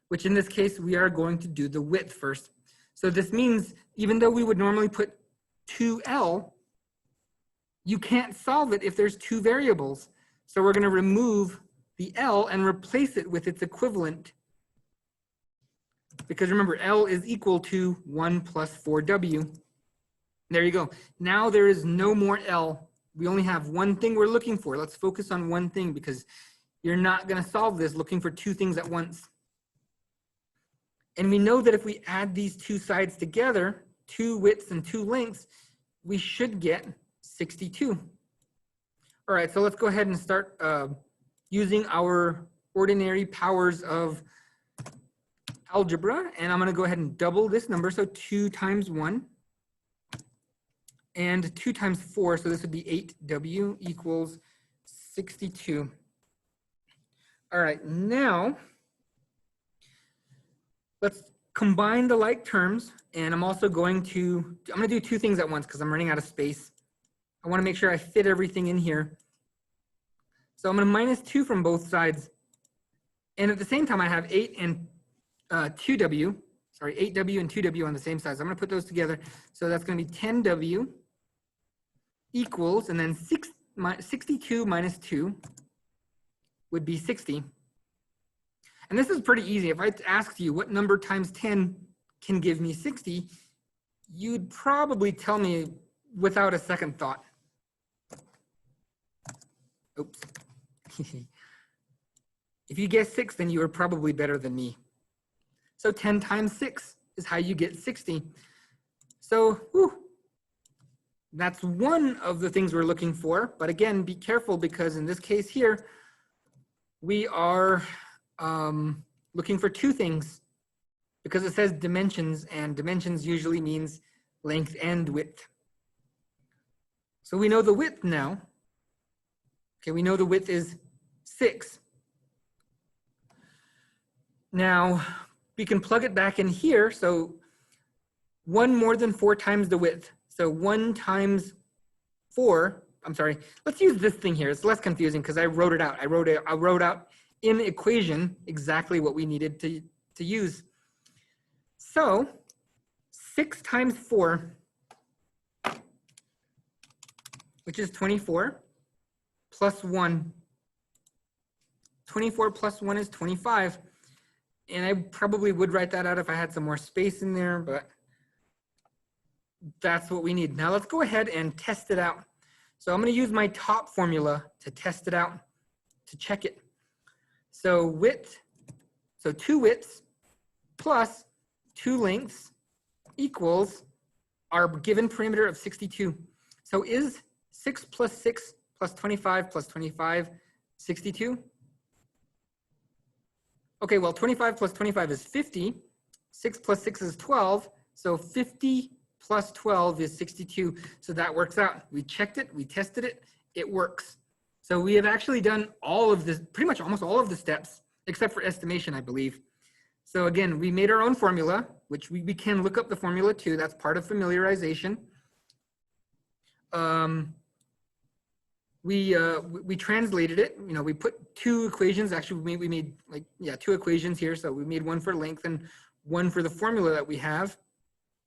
which in this case, we are going to do the width first. So this means even though we would normally put 2L, you can't solve it if there's two variables. So we're going to remove the L and replace it with its equivalent. Because remember, L is equal to 1 plus 4W. There you go. Now there is no more L. We only have one thing we're looking for. Let's focus on one thing because you're not going to solve this looking for two things at once. And we know that if we add these two sides together, two widths and two lengths, we should get 62. All right, so let's go ahead and start using our ordinary powers of algebra. And I'm going to go ahead and double this number. So 2 times 1 and 2 times 4. So this would be 8W equals 62. All right, now let's combine the like terms. And I'm also going to do two things at once because I'm running out of space. I want to make sure I fit everything in here. So I'm going to minus 2 from both sides. And at the same time, I have 8 and 2W, sorry, 8W and 2W on the same side. So I'm going to put those together. So that's going to be 10W equals, and then 62 minus 2 would be 60. And this is pretty easy. If I asked you what number times 10 can give me 60, you'd probably tell me without a second thought. Oops. If you guess 6, then you are probably better than me. So 10 times 6 is how you get 60. So that's one of the things we're looking for. But again, be careful because in this case here, we are looking for two things because it says dimensions, and dimensions usually means length and width. So we know the width now. Okay, we know the width is 6. Now, we can plug it back in here. So 1 more than 4 times the width. So 1 times 4, I'm sorry, let's use this thing here. It's less confusing because I wrote it out. I wrote out in the equation exactly what we needed to use. So 6 times 4, which is 24, plus 1. 24 plus 1 is 25. And I probably would write that out if I had some more space in there, but that's what we need. Now let's go ahead and test it out. So I'm going to use my top formula to test it out, to check it. So width, so 2 widths plus 2 lengths equals our given parameter of 62. So is 6 plus 6 plus 25 plus 25 62? Okay, well, 25 plus 25 is 50. 6 plus 6 is 12. So 50 plus 12 is 62. So that works out. We checked it. We tested it. It works. So we have actually done all of this, pretty much almost all of the steps, except for estimation, I believe. So again, we made our own formula, which we can look up the formula too. That's part of familiarization. We translated it. You know, we put 2 equations. Actually, we made like 2 equations here. So we made one for length and one for the formula that we have.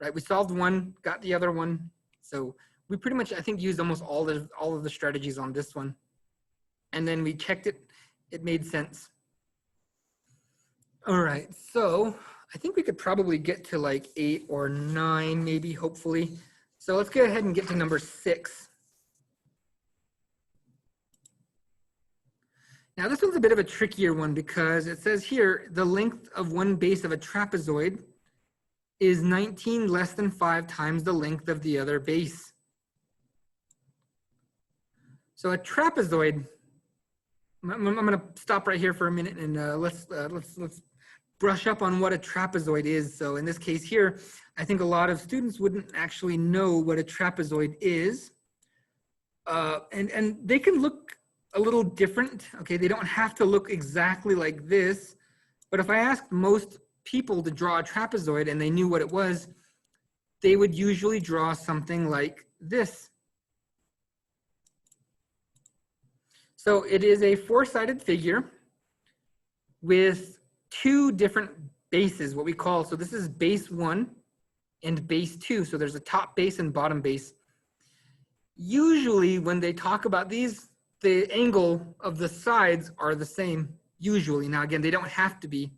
Right? We solved one, got the other one. So we pretty much, I think, used almost all of the strategies on this one. And then we checked it. It made sense. All right. So I think we could probably get to like 8 or 9, maybe, hopefully. So let's go ahead and get to number 6. Now this one's a bit of a trickier one because it says here the length of one base of a trapezoid is 19 less than 5 times the length of the other base. So a trapezoid, I'm going to stop right here for a minute and let's brush up on what a trapezoid is. So in this case here, I think a lot of students wouldn't actually know what a trapezoid is. And they can look a little different. Okay, they don't have to look exactly like this. But if I asked most people to draw a trapezoid and they knew what it was, they would usually draw something like this. So it is a four-sided figure with two different bases, what we call, so this is base 1 and base 2. So there's a top base and bottom base. Usually when they talk about these, the angle of the sides are the same, usually. Now again, they don't have to be.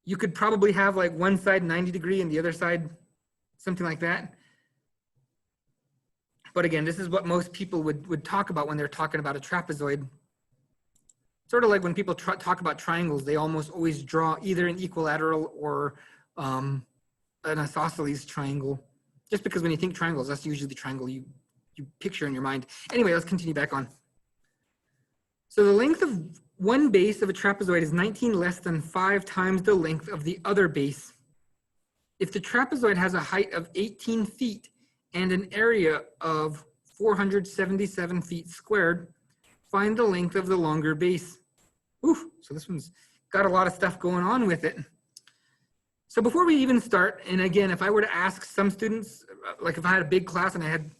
You could probably have like one side 90 degree and the other side something like that. But again, this is what most people would talk about when they're talking about a trapezoid. Sort of like when people talk about triangles, they almost always draw either an equilateral or an isosceles triangle. Just because when you think triangles, that's usually the triangle you picture in your mind. Anyway, let's continue back on. So the length of one base of a trapezoid is 19 less than 5 times the length of the other base. If the trapezoid has a height of 18 feet and an area of 477 feet squared, find the length of the longer base. Ooh, so this one's got a lot of stuff going on with it. So before we even start, and again, if I were to ask some students, like if I had a big class and I had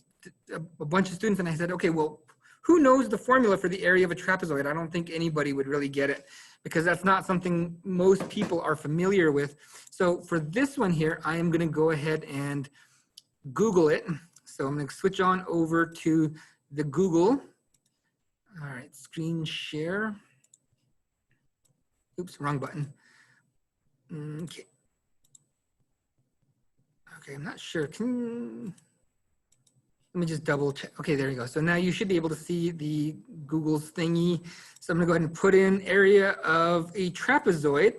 a bunch of students and I said, okay, well, who knows the formula for the area of a trapezoid? I don't think anybody would really get it because that's not something most people are familiar with. So for this one here, I am going to go ahead and Google it. So I'm going to switch on over to the Google. All right, screen share. Oops, wrong button. Okay. Okay, I'm not sure. Let me just double check. Okay, there you go. So now you should be able to see the Google's thingy. So I'm gonna go ahead and put in area of a trapezoid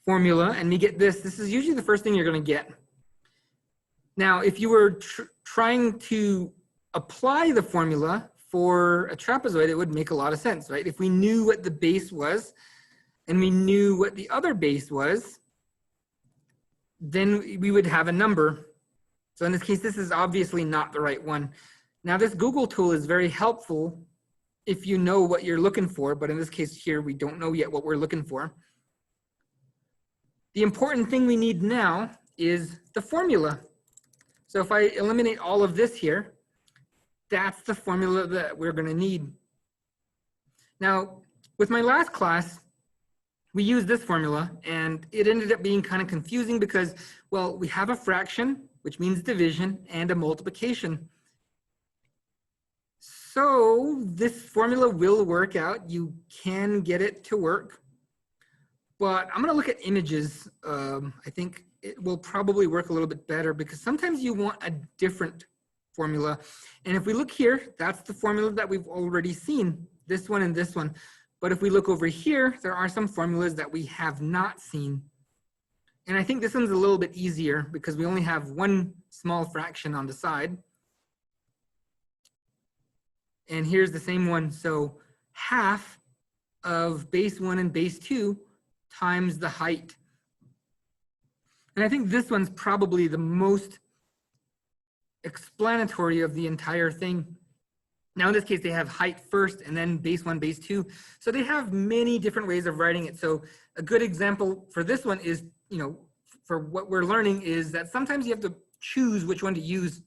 formula, and we get this. This is usually the first thing you're gonna get. Now, if you were trying to apply the formula for a trapezoid, it would make a lot of sense, right? If we knew what the base was and we knew what the other base was, then we would have a number. So in this case, this is obviously not the right one. Now this Google tool is very helpful if you know what you're looking for, but in this case here, we don't know yet what we're looking for. The important thing we need now is the formula. So if I eliminate all of this here, that's the formula that we're going to need. Now, with my last class, we used this formula and it ended up being kind of confusing because, well, we have a fraction, which means division, and a multiplication. So this formula will work out. You can get it to work, but I'm going to look at images. I think it will probably work a little bit better because sometimes you want a different formula. And if we look here, that's the formula that we've already seen, this one and this one. But if we look over here, there are some formulas that we have not seen. And I think this one's a little bit easier because we only have one small fraction on the side. And here's the same one. So half of base 1 and base 2 times the height. And I think this one's probably the most explanatory of the entire thing. Now in this case, they have height first and then base 1, base 2. So they have many different ways of writing it. So a good example for this one is, you know, for what we're learning is that sometimes you have to choose which one to use.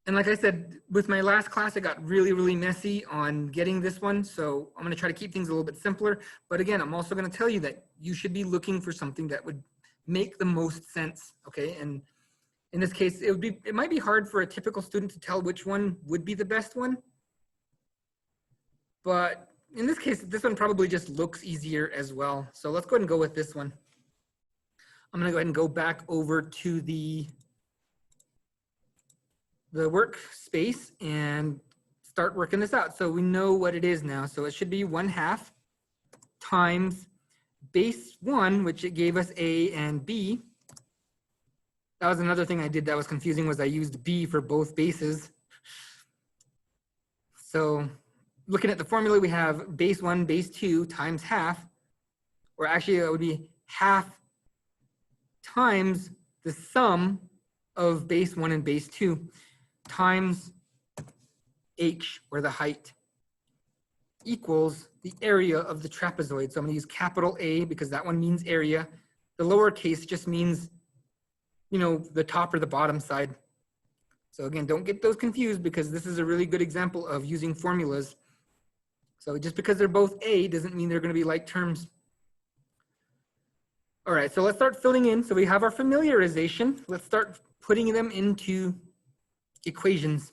And like I said, with my last class, it got really, really messy on getting this one. So I'm going to try to keep things a little bit simpler. But again, I'm also going to tell you that you should be looking for something that would make the most sense. Okay. And in this case, it might be hard for a typical student to tell which one would be the best one. But in this case, this one probably just looks easier as well. So let's go ahead and go with this one. I'm going to go ahead and go back over to the workspace and start working this out. So we know what it is now. So it should be 1/2 times base 1, which it gave us A and B. That was another thing I did that was confusing, was I used B for both bases. So looking at the formula, we have base 1, base 2 times half, or actually it would be half times the sum of base 1 and base 2 times h, or the height, equals the area of the trapezoid. So I'm going to use capital A because that one means area. The lowercase just means, you know, the top or the bottom side. So again, don't get those confused because this is a really good example of using formulas. So just because they're both A doesn't mean they're going to be like terms. All right, so let's start filling in. So we have our familiarization. Let's start putting them into equations.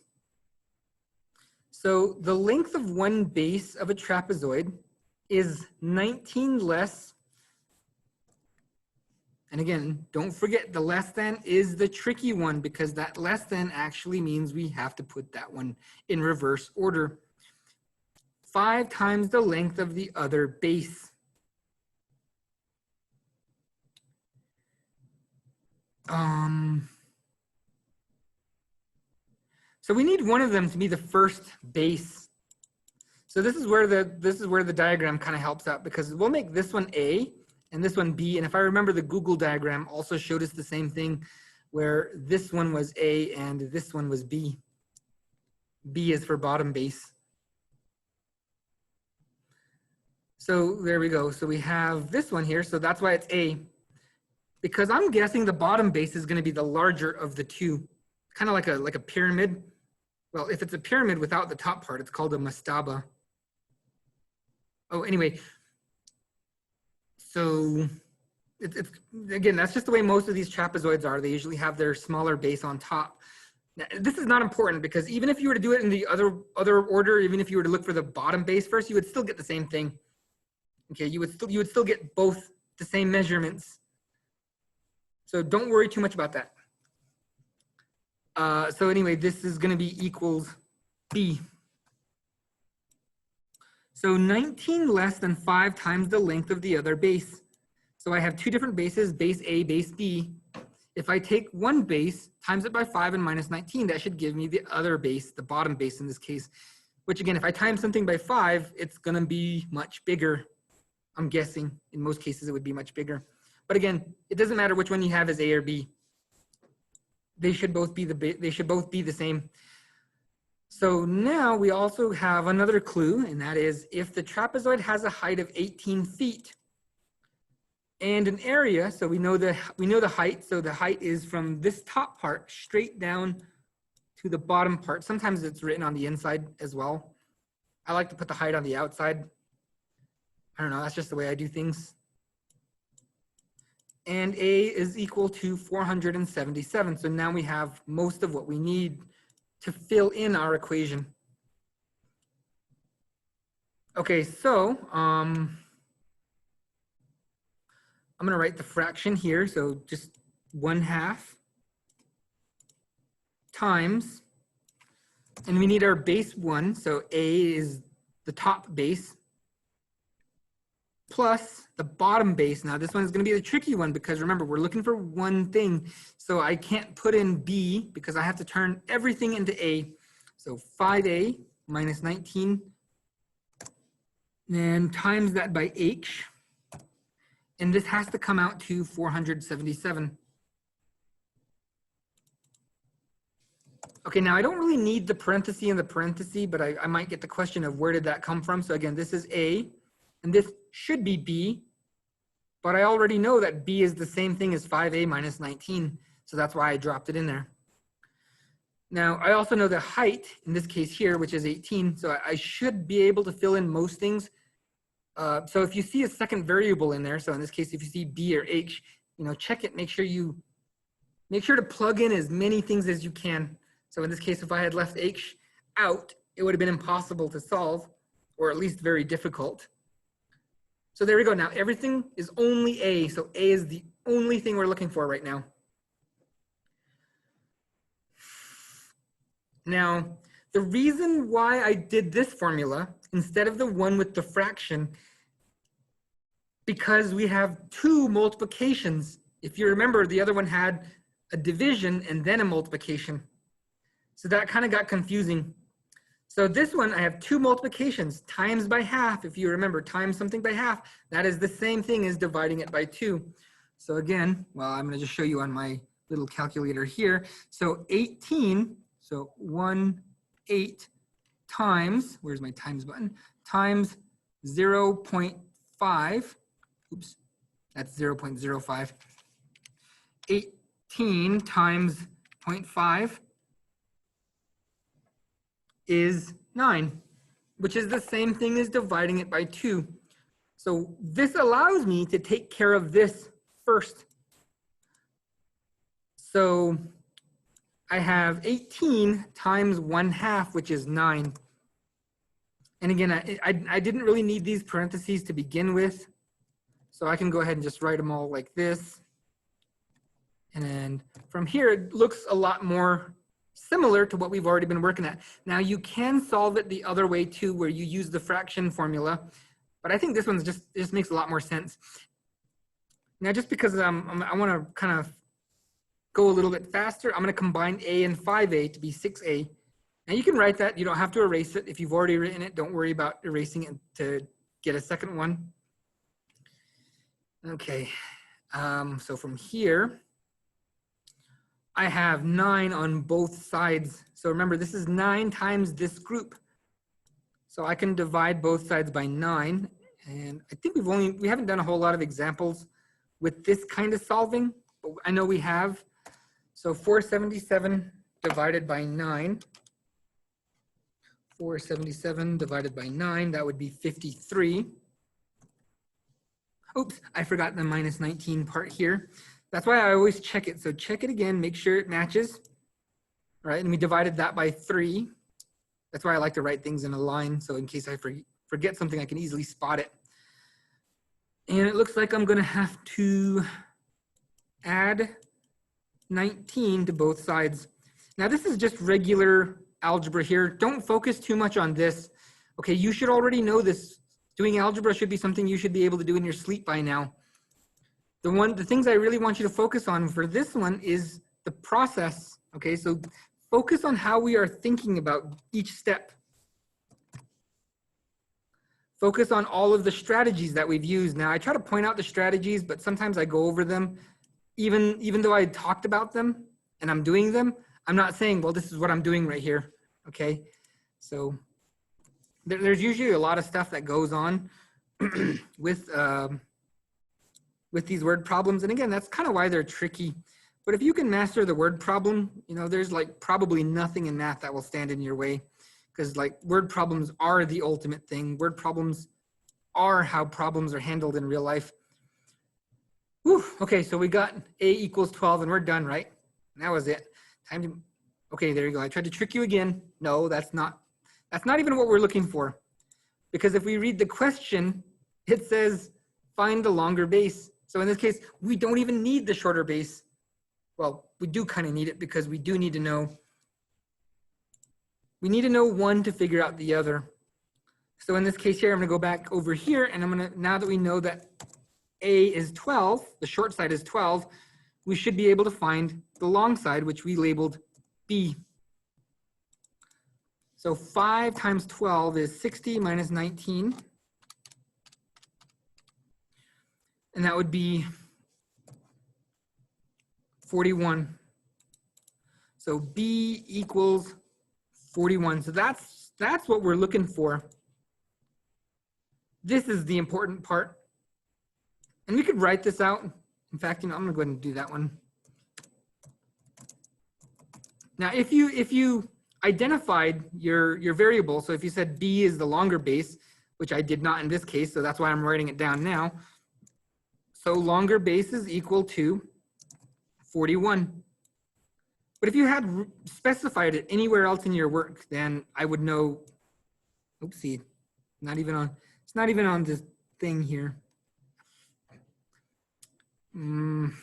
So the length of one base of a trapezoid is 19 less. And again, don't forget the less than is the tricky one because that less than actually means we have to put that one in reverse order. 5 times the length of the other base. So we need one of them to be the first base. So this is where the diagram kind of helps out because we'll make this one A and this one B. And if I remember, the Google diagram also showed us the same thing where this one was A and this one was B. B is for bottom base. So there we go. So we have this one here. So that's why it's A. Because I'm guessing the bottom base is going to be the larger of the two. Kind of like a pyramid. Well, if it's a pyramid without the top part, it's called a mastaba. Oh, anyway. So it's again, that's just the way most of these trapezoids are. They usually have their smaller base on top. Now, this is not important because even if you were to do it in the other order, even if you were to look for the bottom base first, you would still get the same thing. Okay, you would still get both the same measurements. So don't worry too much about that. So anyway, this is going to be equals B. So 19 less than 5 times the length of the other base. So I have two different bases, base A, base B. If I take one base, times it by 5 and minus 19, that should give me the other base, the bottom base in this case. Which again, if I times something by 5, it's going to be much bigger. I'm guessing in most cases it would be much bigger. But again, it doesn't matter which one you have as A or B. They should both be the same. So now we also have another clue, and that is if the trapezoid has a height of 18 feet and an area, so we know the height. So the height is from this top part straight down to the bottom part. Sometimes it's written on the inside as well. I like to put the height on the outside. I don't know, that's just the way I do things. And A is equal to 477. So now we have most of what we need to fill in our equation. Okay, so I'm going to write the fraction here. So just 1/2 times, and we need our base 1. So A is the top base, plus the bottom base. Now this one is going to be the tricky one because remember, we're looking for one thing. So I can't put in B because I have to turn everything into A. So 5A minus 19, and times that by H. And this has to come out to 477. Okay, now I don't really need the parenthesis in the parenthesis, but I might get the question of where did that come from? So again, this is A, and this should be B, but I already know that B is the same thing as 5A minus 19, so that's why I dropped it in there. Now, I also know the height, in this case here, which is 18, so I should be able to fill in most things. So if you see a second variable in there, so in this case, if you see B or H, check it, make sure to plug in as many things as you can. So in this case, if I had left H out, it would have been impossible to solve, or at least very difficult. So there we go. Now everything is only A. So A is the only thing we're looking for right now. Now, The reason why I did this formula instead of the one with the fraction, because we have two multiplications. If you remember, the other one had a division and then a multiplication. So that kind of got confusing. So this one, I have two multiplications, times by half. If you remember, times something by half, that is the same thing as dividing it by 2. So again, well, I'm going to just show you on my little calculator here. So 18, so 1/8 times, where's my times button, times 0.5, oops, that's 0.05. 18 times 0.5 is 9, which is the same thing as dividing it by 2. So this allows me to take care of this first. So I have 18 times 1/2, which is 9. And again, I didn't really need these parentheses to begin with. So I can go ahead and just write them all like this. And then from here, it looks a lot more similar to what we've already been working at. Now you can solve it the other way too, where you use the fraction formula, but I think this one's just makes a lot more sense. Now, just because I want to kind of go a little bit faster, I'm going to combine a and 5a to be 6a. Now you can write that. You don't have to erase it. If you've already written it, don't worry about erasing it to get a second one. Okay, so from here, I have 9 on both sides. So remember, this is 9 times this group. So I can divide both sides by 9. And I think we haven't done a whole lot of examples with this kind of solving, but I know we have. So 477 divided by 9. 477 divided by 9, that would be 53. Oops, I forgot the minus 19 part here. That's why I always check it. So check it again, make sure it matches. All right, and we divided that by 3. That's why I like to write things in a line, so in case I forget something, I can easily spot it. And it looks like I'm gonna have to add 19 to both sides. Now this is just regular algebra here. Don't focus too much on this. Okay, you should already know this. Doing algebra should be something you should be able to do in your sleep by now. The things I really want you to focus on for this one is the process. Okay, so focus on how we are thinking about each step. Focus on all of the strategies that we've used. Now I try to point out the strategies, but sometimes I go over them. Even though I talked about them and I'm doing them, I'm not saying, well, this is what I'm doing right here. Okay, so there's usually a lot of stuff that goes on with these word problems. And again, that's kind of why they're tricky. But if you can master the word problem, you know, there's like probably nothing in math that will stand in your way, because like word problems are the ultimate thing. Word problems are how problems are handled in real life. Whew. Okay, so we got a equals 12 and we're done, right? And that was it. Time to, okay, there you go. I tried to trick you again. No, that's not even what we're looking for. Because if we read the question, it says find the longer base. So in this case, we don't even need the shorter base. Well, we do kind of need it because we do need to know. We need to know one to figure out the other. So in this case here, I'm going to go back over here and I'm going to, now that we know that A is 12, the short side is 12, we should be able to find the long side, which we labeled B. So 5 times 12 is 60 minus 19. And that would be 41. So B equals 41. So that's what we're looking for. This is the important part. And we could write this out. In fact, you know, I'm gonna go ahead and do that one. Now, if you identified your variable, so if you said B is the longer base, which I did not in this case, so that's why I'm writing it down now. So longer base is equal to 41. But if you had specified it anywhere else in your work, then I would know, oopsie, it's not even on this thing here. I don't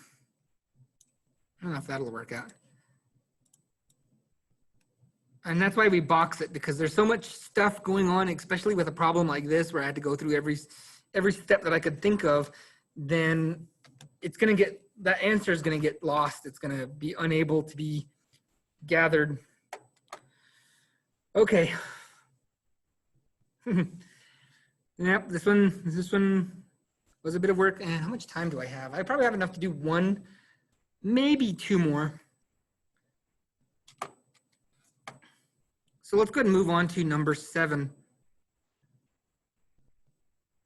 know if that'll work out. And that's why we box it, because there's so much stuff going on, especially with a problem like this where I had to go through every step that I could think of. Then it's going to get, that answer is going to get lost. It's going to be unable to be gathered. Okay. Yep, this one was a bit of work. How much time do I have? I probably have enough to do one, maybe two more. So let's go ahead and move on to number 7.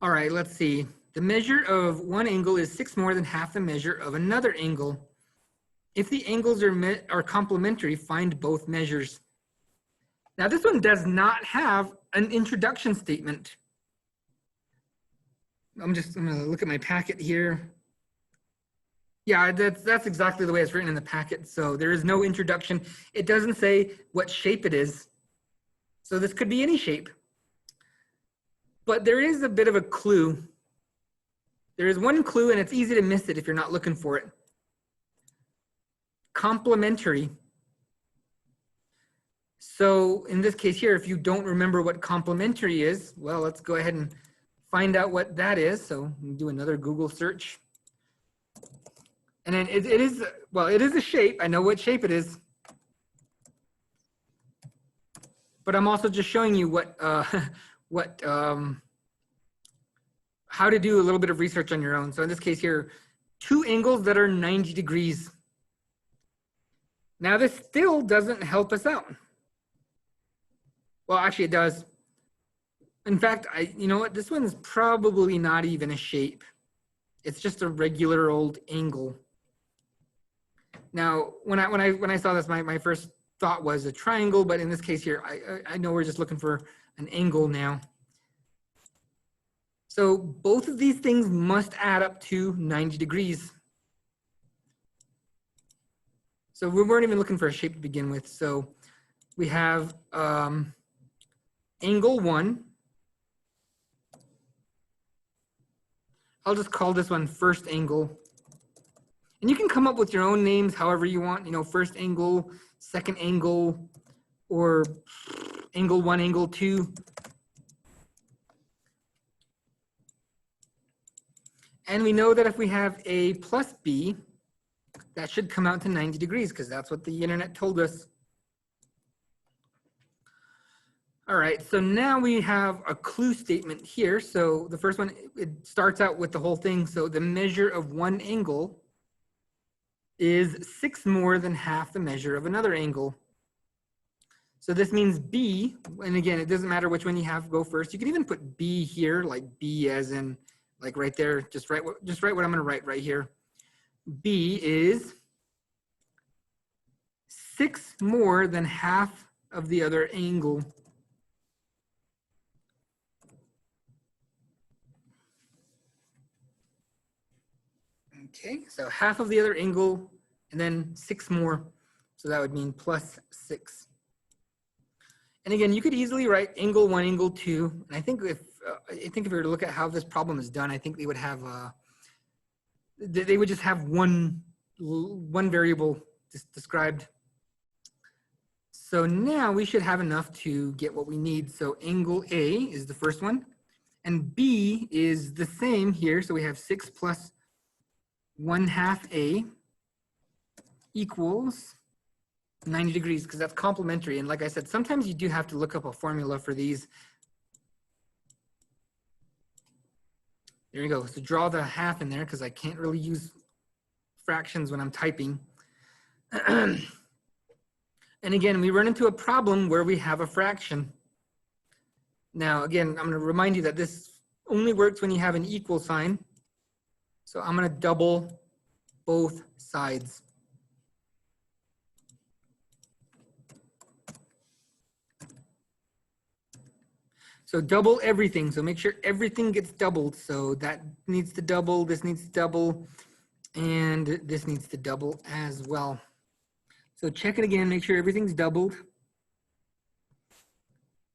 All right, let's see. The measure of one angle is 6 more than half the measure of another angle. If the angles are complementary, find both measures. Now this one does not have an introduction statement. I'm gonna look at my packet here. Yeah, that's exactly the way it's written in the packet. So there is no introduction. It doesn't say what shape it is. So this could be any shape. But there is a bit of a clue. There is one clue, and it's easy to miss it if you're not looking for it. Complementary. So in this case here, if you don't remember what complementary is, well, let's go ahead and find out what that is. So do another Google search. And then it is a shape. I know what shape it is. But I'm also just showing you how to do a little bit of research on your own. So in this case here, 2 angles that are 90 degrees. Now this still doesn't help us out. Well, actually it does. In fact, you know what? This one's probably not even a shape. It's just a regular old angle. Now, when I saw this, my first thought was a triangle, but in this case here, I know we're just looking for an angle now. So both of these things must add up to 90 degrees. So we weren't even looking for a shape to begin with. So we have angle 1. I'll just call this one first angle. And you can come up with your own names however you want, you know, first angle, second angle, or angle 1, angle 2. And we know that if we have A plus B, that should come out to 90 degrees because that's what the internet told us. All right, so now we have a clue statement here. So the first one, it starts out with the whole thing. So the measure of one angle is 6 more than half the measure of another angle. So this means B, and again, it doesn't matter which one you have go first. You can even put B here, like B as in, like right there, just write what I'm gonna write right here. B is 6 more than half of the other angle. Okay, so half of the other angle and then 6 more. So that would mean plus 6. And again, you could easily write angle 1, angle 2. And I think if we were to look at how this problem is done, I think they would have they would just have one variable described. So now we should have enough to get what we need. So angle A is the first one, and B is the same here. So we have 6 plus 1/2 A equals 90 degrees because that's complementary. And like I said, sometimes you do have to look up a formula for these. There you go. So draw the half in there because I can't really use fractions when I'm typing. And again, we run into a problem where we have a fraction. Now, again, I'm going to remind you that this only works when you have an equal sign. So I'm going to double both sides. So double everything. So make sure everything gets doubled. So that needs to double, this needs to double, and this needs to double as well. So check it again, make sure everything's doubled.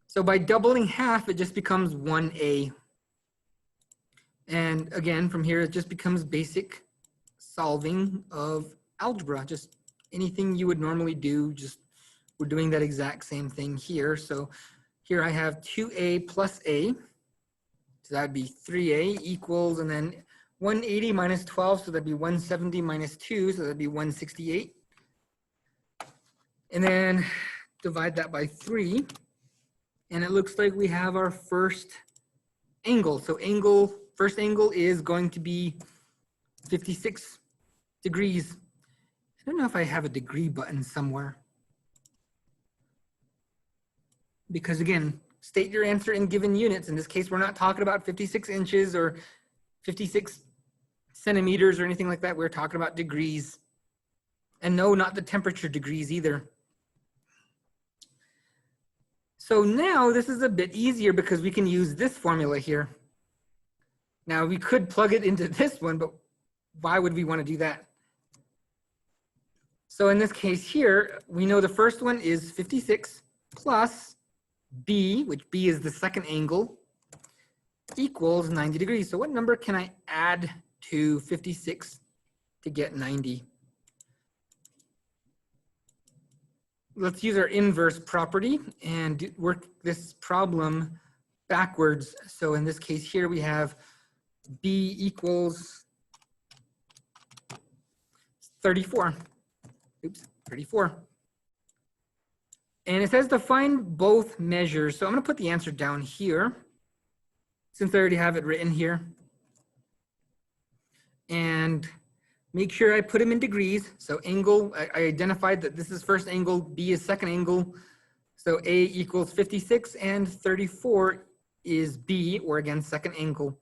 So by doubling half, it just becomes 1A. And again, from here, it just becomes basic solving of algebra. Just anything you would normally do, just we're doing that exact same thing here. So here I have 2a plus a. So that'd be 3a equals, and then 180 minus 12, so that'd be 170 minus 2, so that'd be 168. And then divide that by 3, and it looks like we have our first angle. So first angle is going to be 56 degrees. I don't know if I have a degree button somewhere. Because again, state your answer in given units. In this case, we're not talking about 56 inches or 56 centimeters or anything like that. We're talking about degrees. And no, not the temperature degrees either. So now this is a bit easier because we can use this formula here. Now we could plug it into this one, but why would we want to do that? So in this case here, we know the first one is 56 plus B, which B is the second angle, equals 90 degrees. So what number can I add to 56 to get 90? Let's use our inverse property and work this problem backwards. So in this case here, we have B equals 34. Oops, 34. And it says to find both measures. So I'm going to put the answer down here, since I already have it written here. And make sure I put them in degrees. So angle, I identified that this is first angle, B is second angle. So A equals 56 and 34 is B, or again, second angle.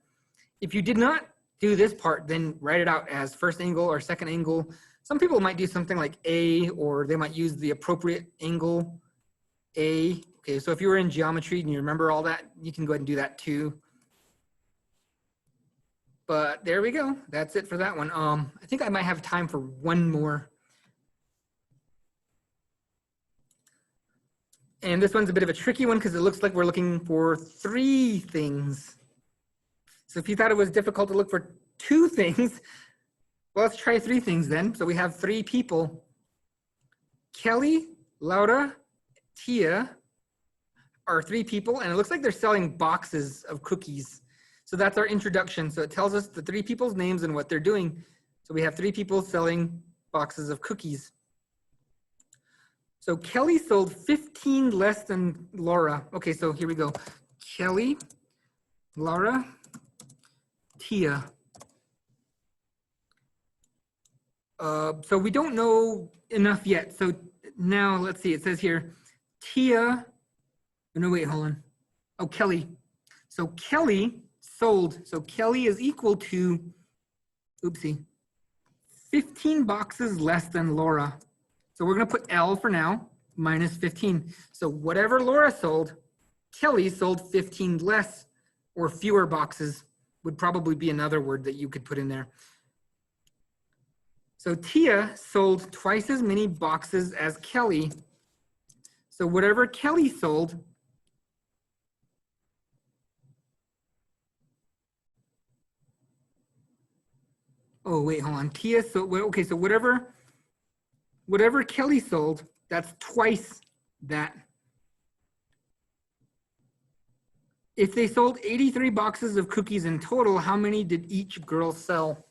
If you did not do this part, then write it out as first angle or second angle. Some people might do something like A, or they might use the appropriate angle, A. Okay, so if you were in geometry and you remember all that, you can go ahead and do that too. But there we go. That's it for that one. I think I might have time for one more. And this one's a bit of a tricky one because it looks like we're looking for 3 things. So if you thought it was difficult to look for 2 things, well, let's try 3 things then. So we have 3 people. Kelly, Laura, Tia are 3 people, and it looks like they're selling boxes of cookies. So that's our introduction. So it tells us the 3 people's names and what they're doing. So we have 3 people selling boxes of cookies. So Kelly sold 15 less than Laura. Okay, so here we go. Kelly, Laura, Tia. So we don't know enough yet. So now let's see, it says here, Tia, oh, no, wait, hold on. Oh, Kelly. So Kelly sold, so Kelly is equal to, oopsie, 15 boxes less than Laura. So we're gonna put L for now, minus 15. So whatever Laura sold, Kelly sold 15 less or fewer boxes, would probably be another word that you could put in there. So Tia sold twice as many boxes as Kelly. So whatever Kelly sold, oh wait, hold on. Tia, so okay, so whatever Kelly sold, that's twice that. If they sold 83 boxes of cookies in total, how many did each girl sell?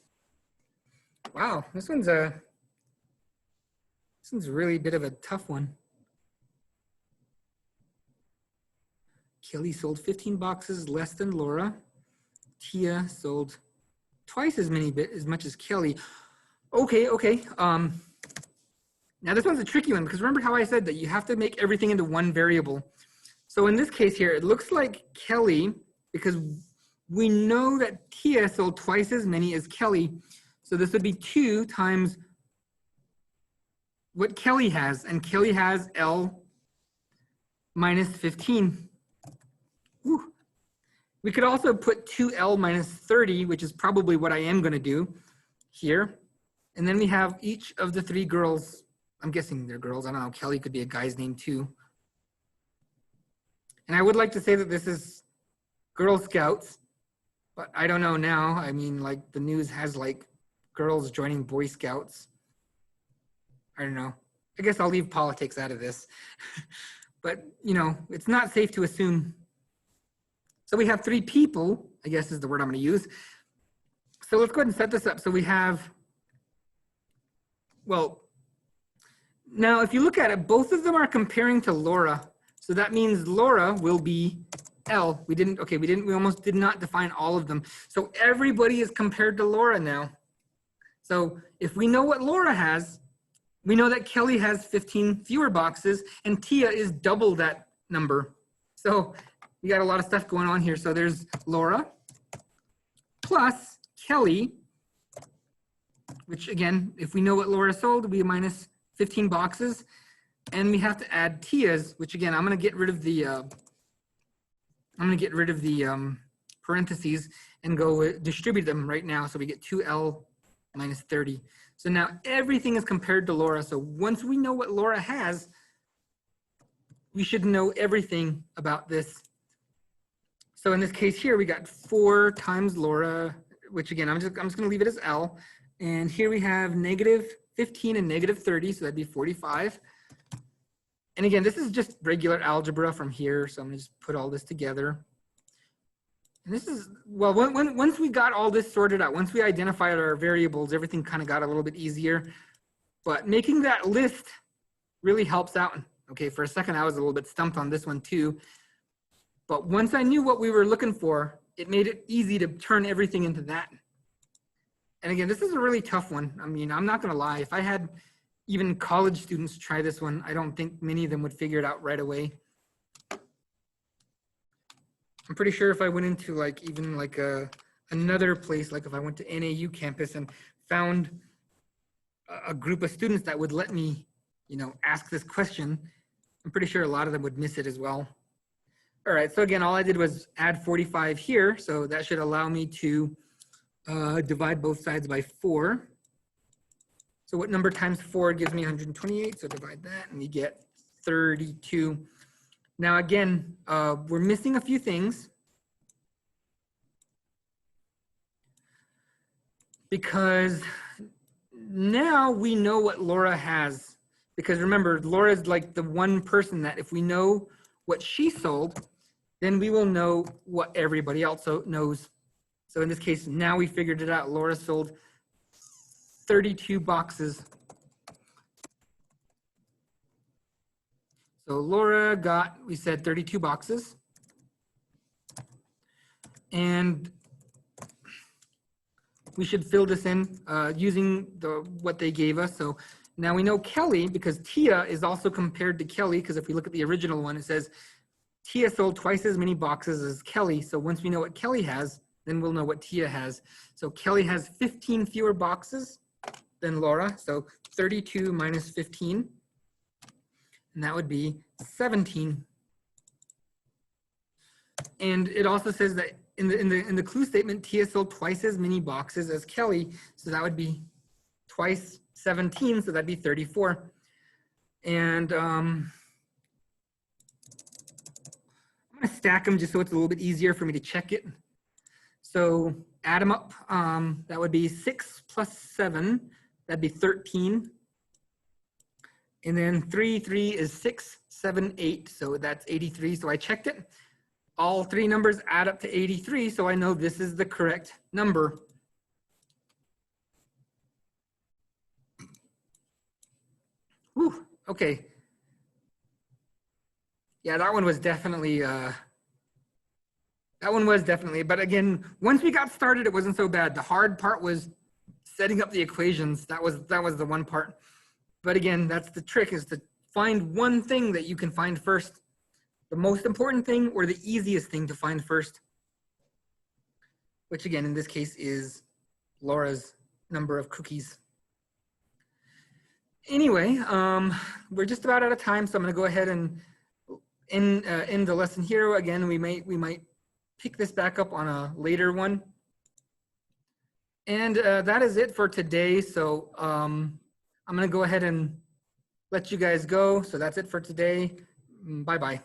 Wow, this one's really a bit of a tough one. Kelly sold 15 boxes less than Laura. Tia sold twice as much as Kelly. Okay. Now this one's a tricky one because remember how I said that you have to make everything into one variable. So in this case here, it looks like Kelly, because we know that Tia sold twice as many as Kelly. So this would be 2 times what Kelly has, and Kelly has L minus 15. Whew. We could also put 2L minus 30, which is probably what I am gonna do here. And then we have each of the 3 girls. I'm guessing they're girls. I don't know. Kelly could be a guy's name too. And I would like to say that this is Girl Scouts, but I don't know now. I mean, like the news has like girls joining Boy Scouts. I don't know. I guess I'll leave politics out of this. But, you know, it's not safe to assume. So we have 3 people, I guess is the word I'm going to use. So let's go ahead and set this up. So we have, well, now if you look at it, both of them are comparing to Laura. So that means Laura will be L. We almost did not define all of them. So everybody is compared to Laura now. So if we know what Laura has, we know that Kelly has 15 fewer boxes and Tia is double that number. So we got a lot of stuff going on here. So there's Laura plus Kelly, which again, if we know what Laura sold, we minus 15 boxes. And we have to add Tia's, which again, I'm going to get rid of the parentheses and go distribute them right now. So we get 2L minus 30. So now everything is compared to Laura. So once we know what Laura has, we should know everything about this. So in this case here, we got 4 times Laura, which again, I'm just going to leave it as L. And here we have negative 15 and negative 30, so that'd be 45. And again, this is just regular algebra from here. So I'm gonna just put all this together. And this is, well, once we got all this sorted out, once we identified our variables, everything kind of got a little bit easier. But making that list really helps out. Okay, for a second, I was a little bit stumped on this one too. But once I knew what we were looking for, it made it easy to turn everything into that. And again, this is a really tough one. I mean, I'm not gonna lie, if I had even college students try this one, I don't think many of them would figure it out right away. I'm pretty sure if I went into like even like another place, like if I went to NAU campus and found a group of students that would let me, you know, ask this question, I'm pretty sure a lot of them would miss it as well. All right, so again, all I did was add 45 here. So that should allow me to divide both sides by 4. So what number times 4 gives me 128? So divide that and we get 32. Now again, we're missing a few things because now we know what Laura has. Because remember, Laura is like the one person that if we know what she sold, then we will know what everybody else knows. So in this case, now we figured it out. Laura sold 32 boxes. So Laura got, we said 32 boxes. And we should fill this in using what they gave us. So now we know Kelly, because Tia is also compared to Kelly, because if we look at the original one, it says Tia sold twice as many boxes as Kelly. So once we know what Kelly has, then we'll know what Tia has. So Kelly has 15 fewer boxes than Laura. So 32 minus 15. And that would be 17. And it also says that in the clue statement, Tia sold twice as many boxes as Kelly. So that would be twice 17. So that'd be 34. And I'm going to stack them just so it's a little bit easier for me to check it. So add them up. That would be 6 plus 7. That'd be 13. And then 3 is 6, 7, 8. So that's 83. So I checked it. All 3 numbers add up to 83. So I know this is the correct number. Whew, okay. Yeah, that one was definitely, but again, once we got started, it wasn't so bad. The hard part was setting up the equations. That was the one part. But again, that's the trick, is to find one thing that you can find first. The most important thing or the easiest thing to find first. Which again, in this case, is Laura's number of cookies. Anyway, we're just about out of time, so I'm going to go ahead and end the lesson here. Again, we might pick this back up on a later one. And that is it for today. So I'm going to go ahead and let you guys go. So that's it for today. Bye-bye.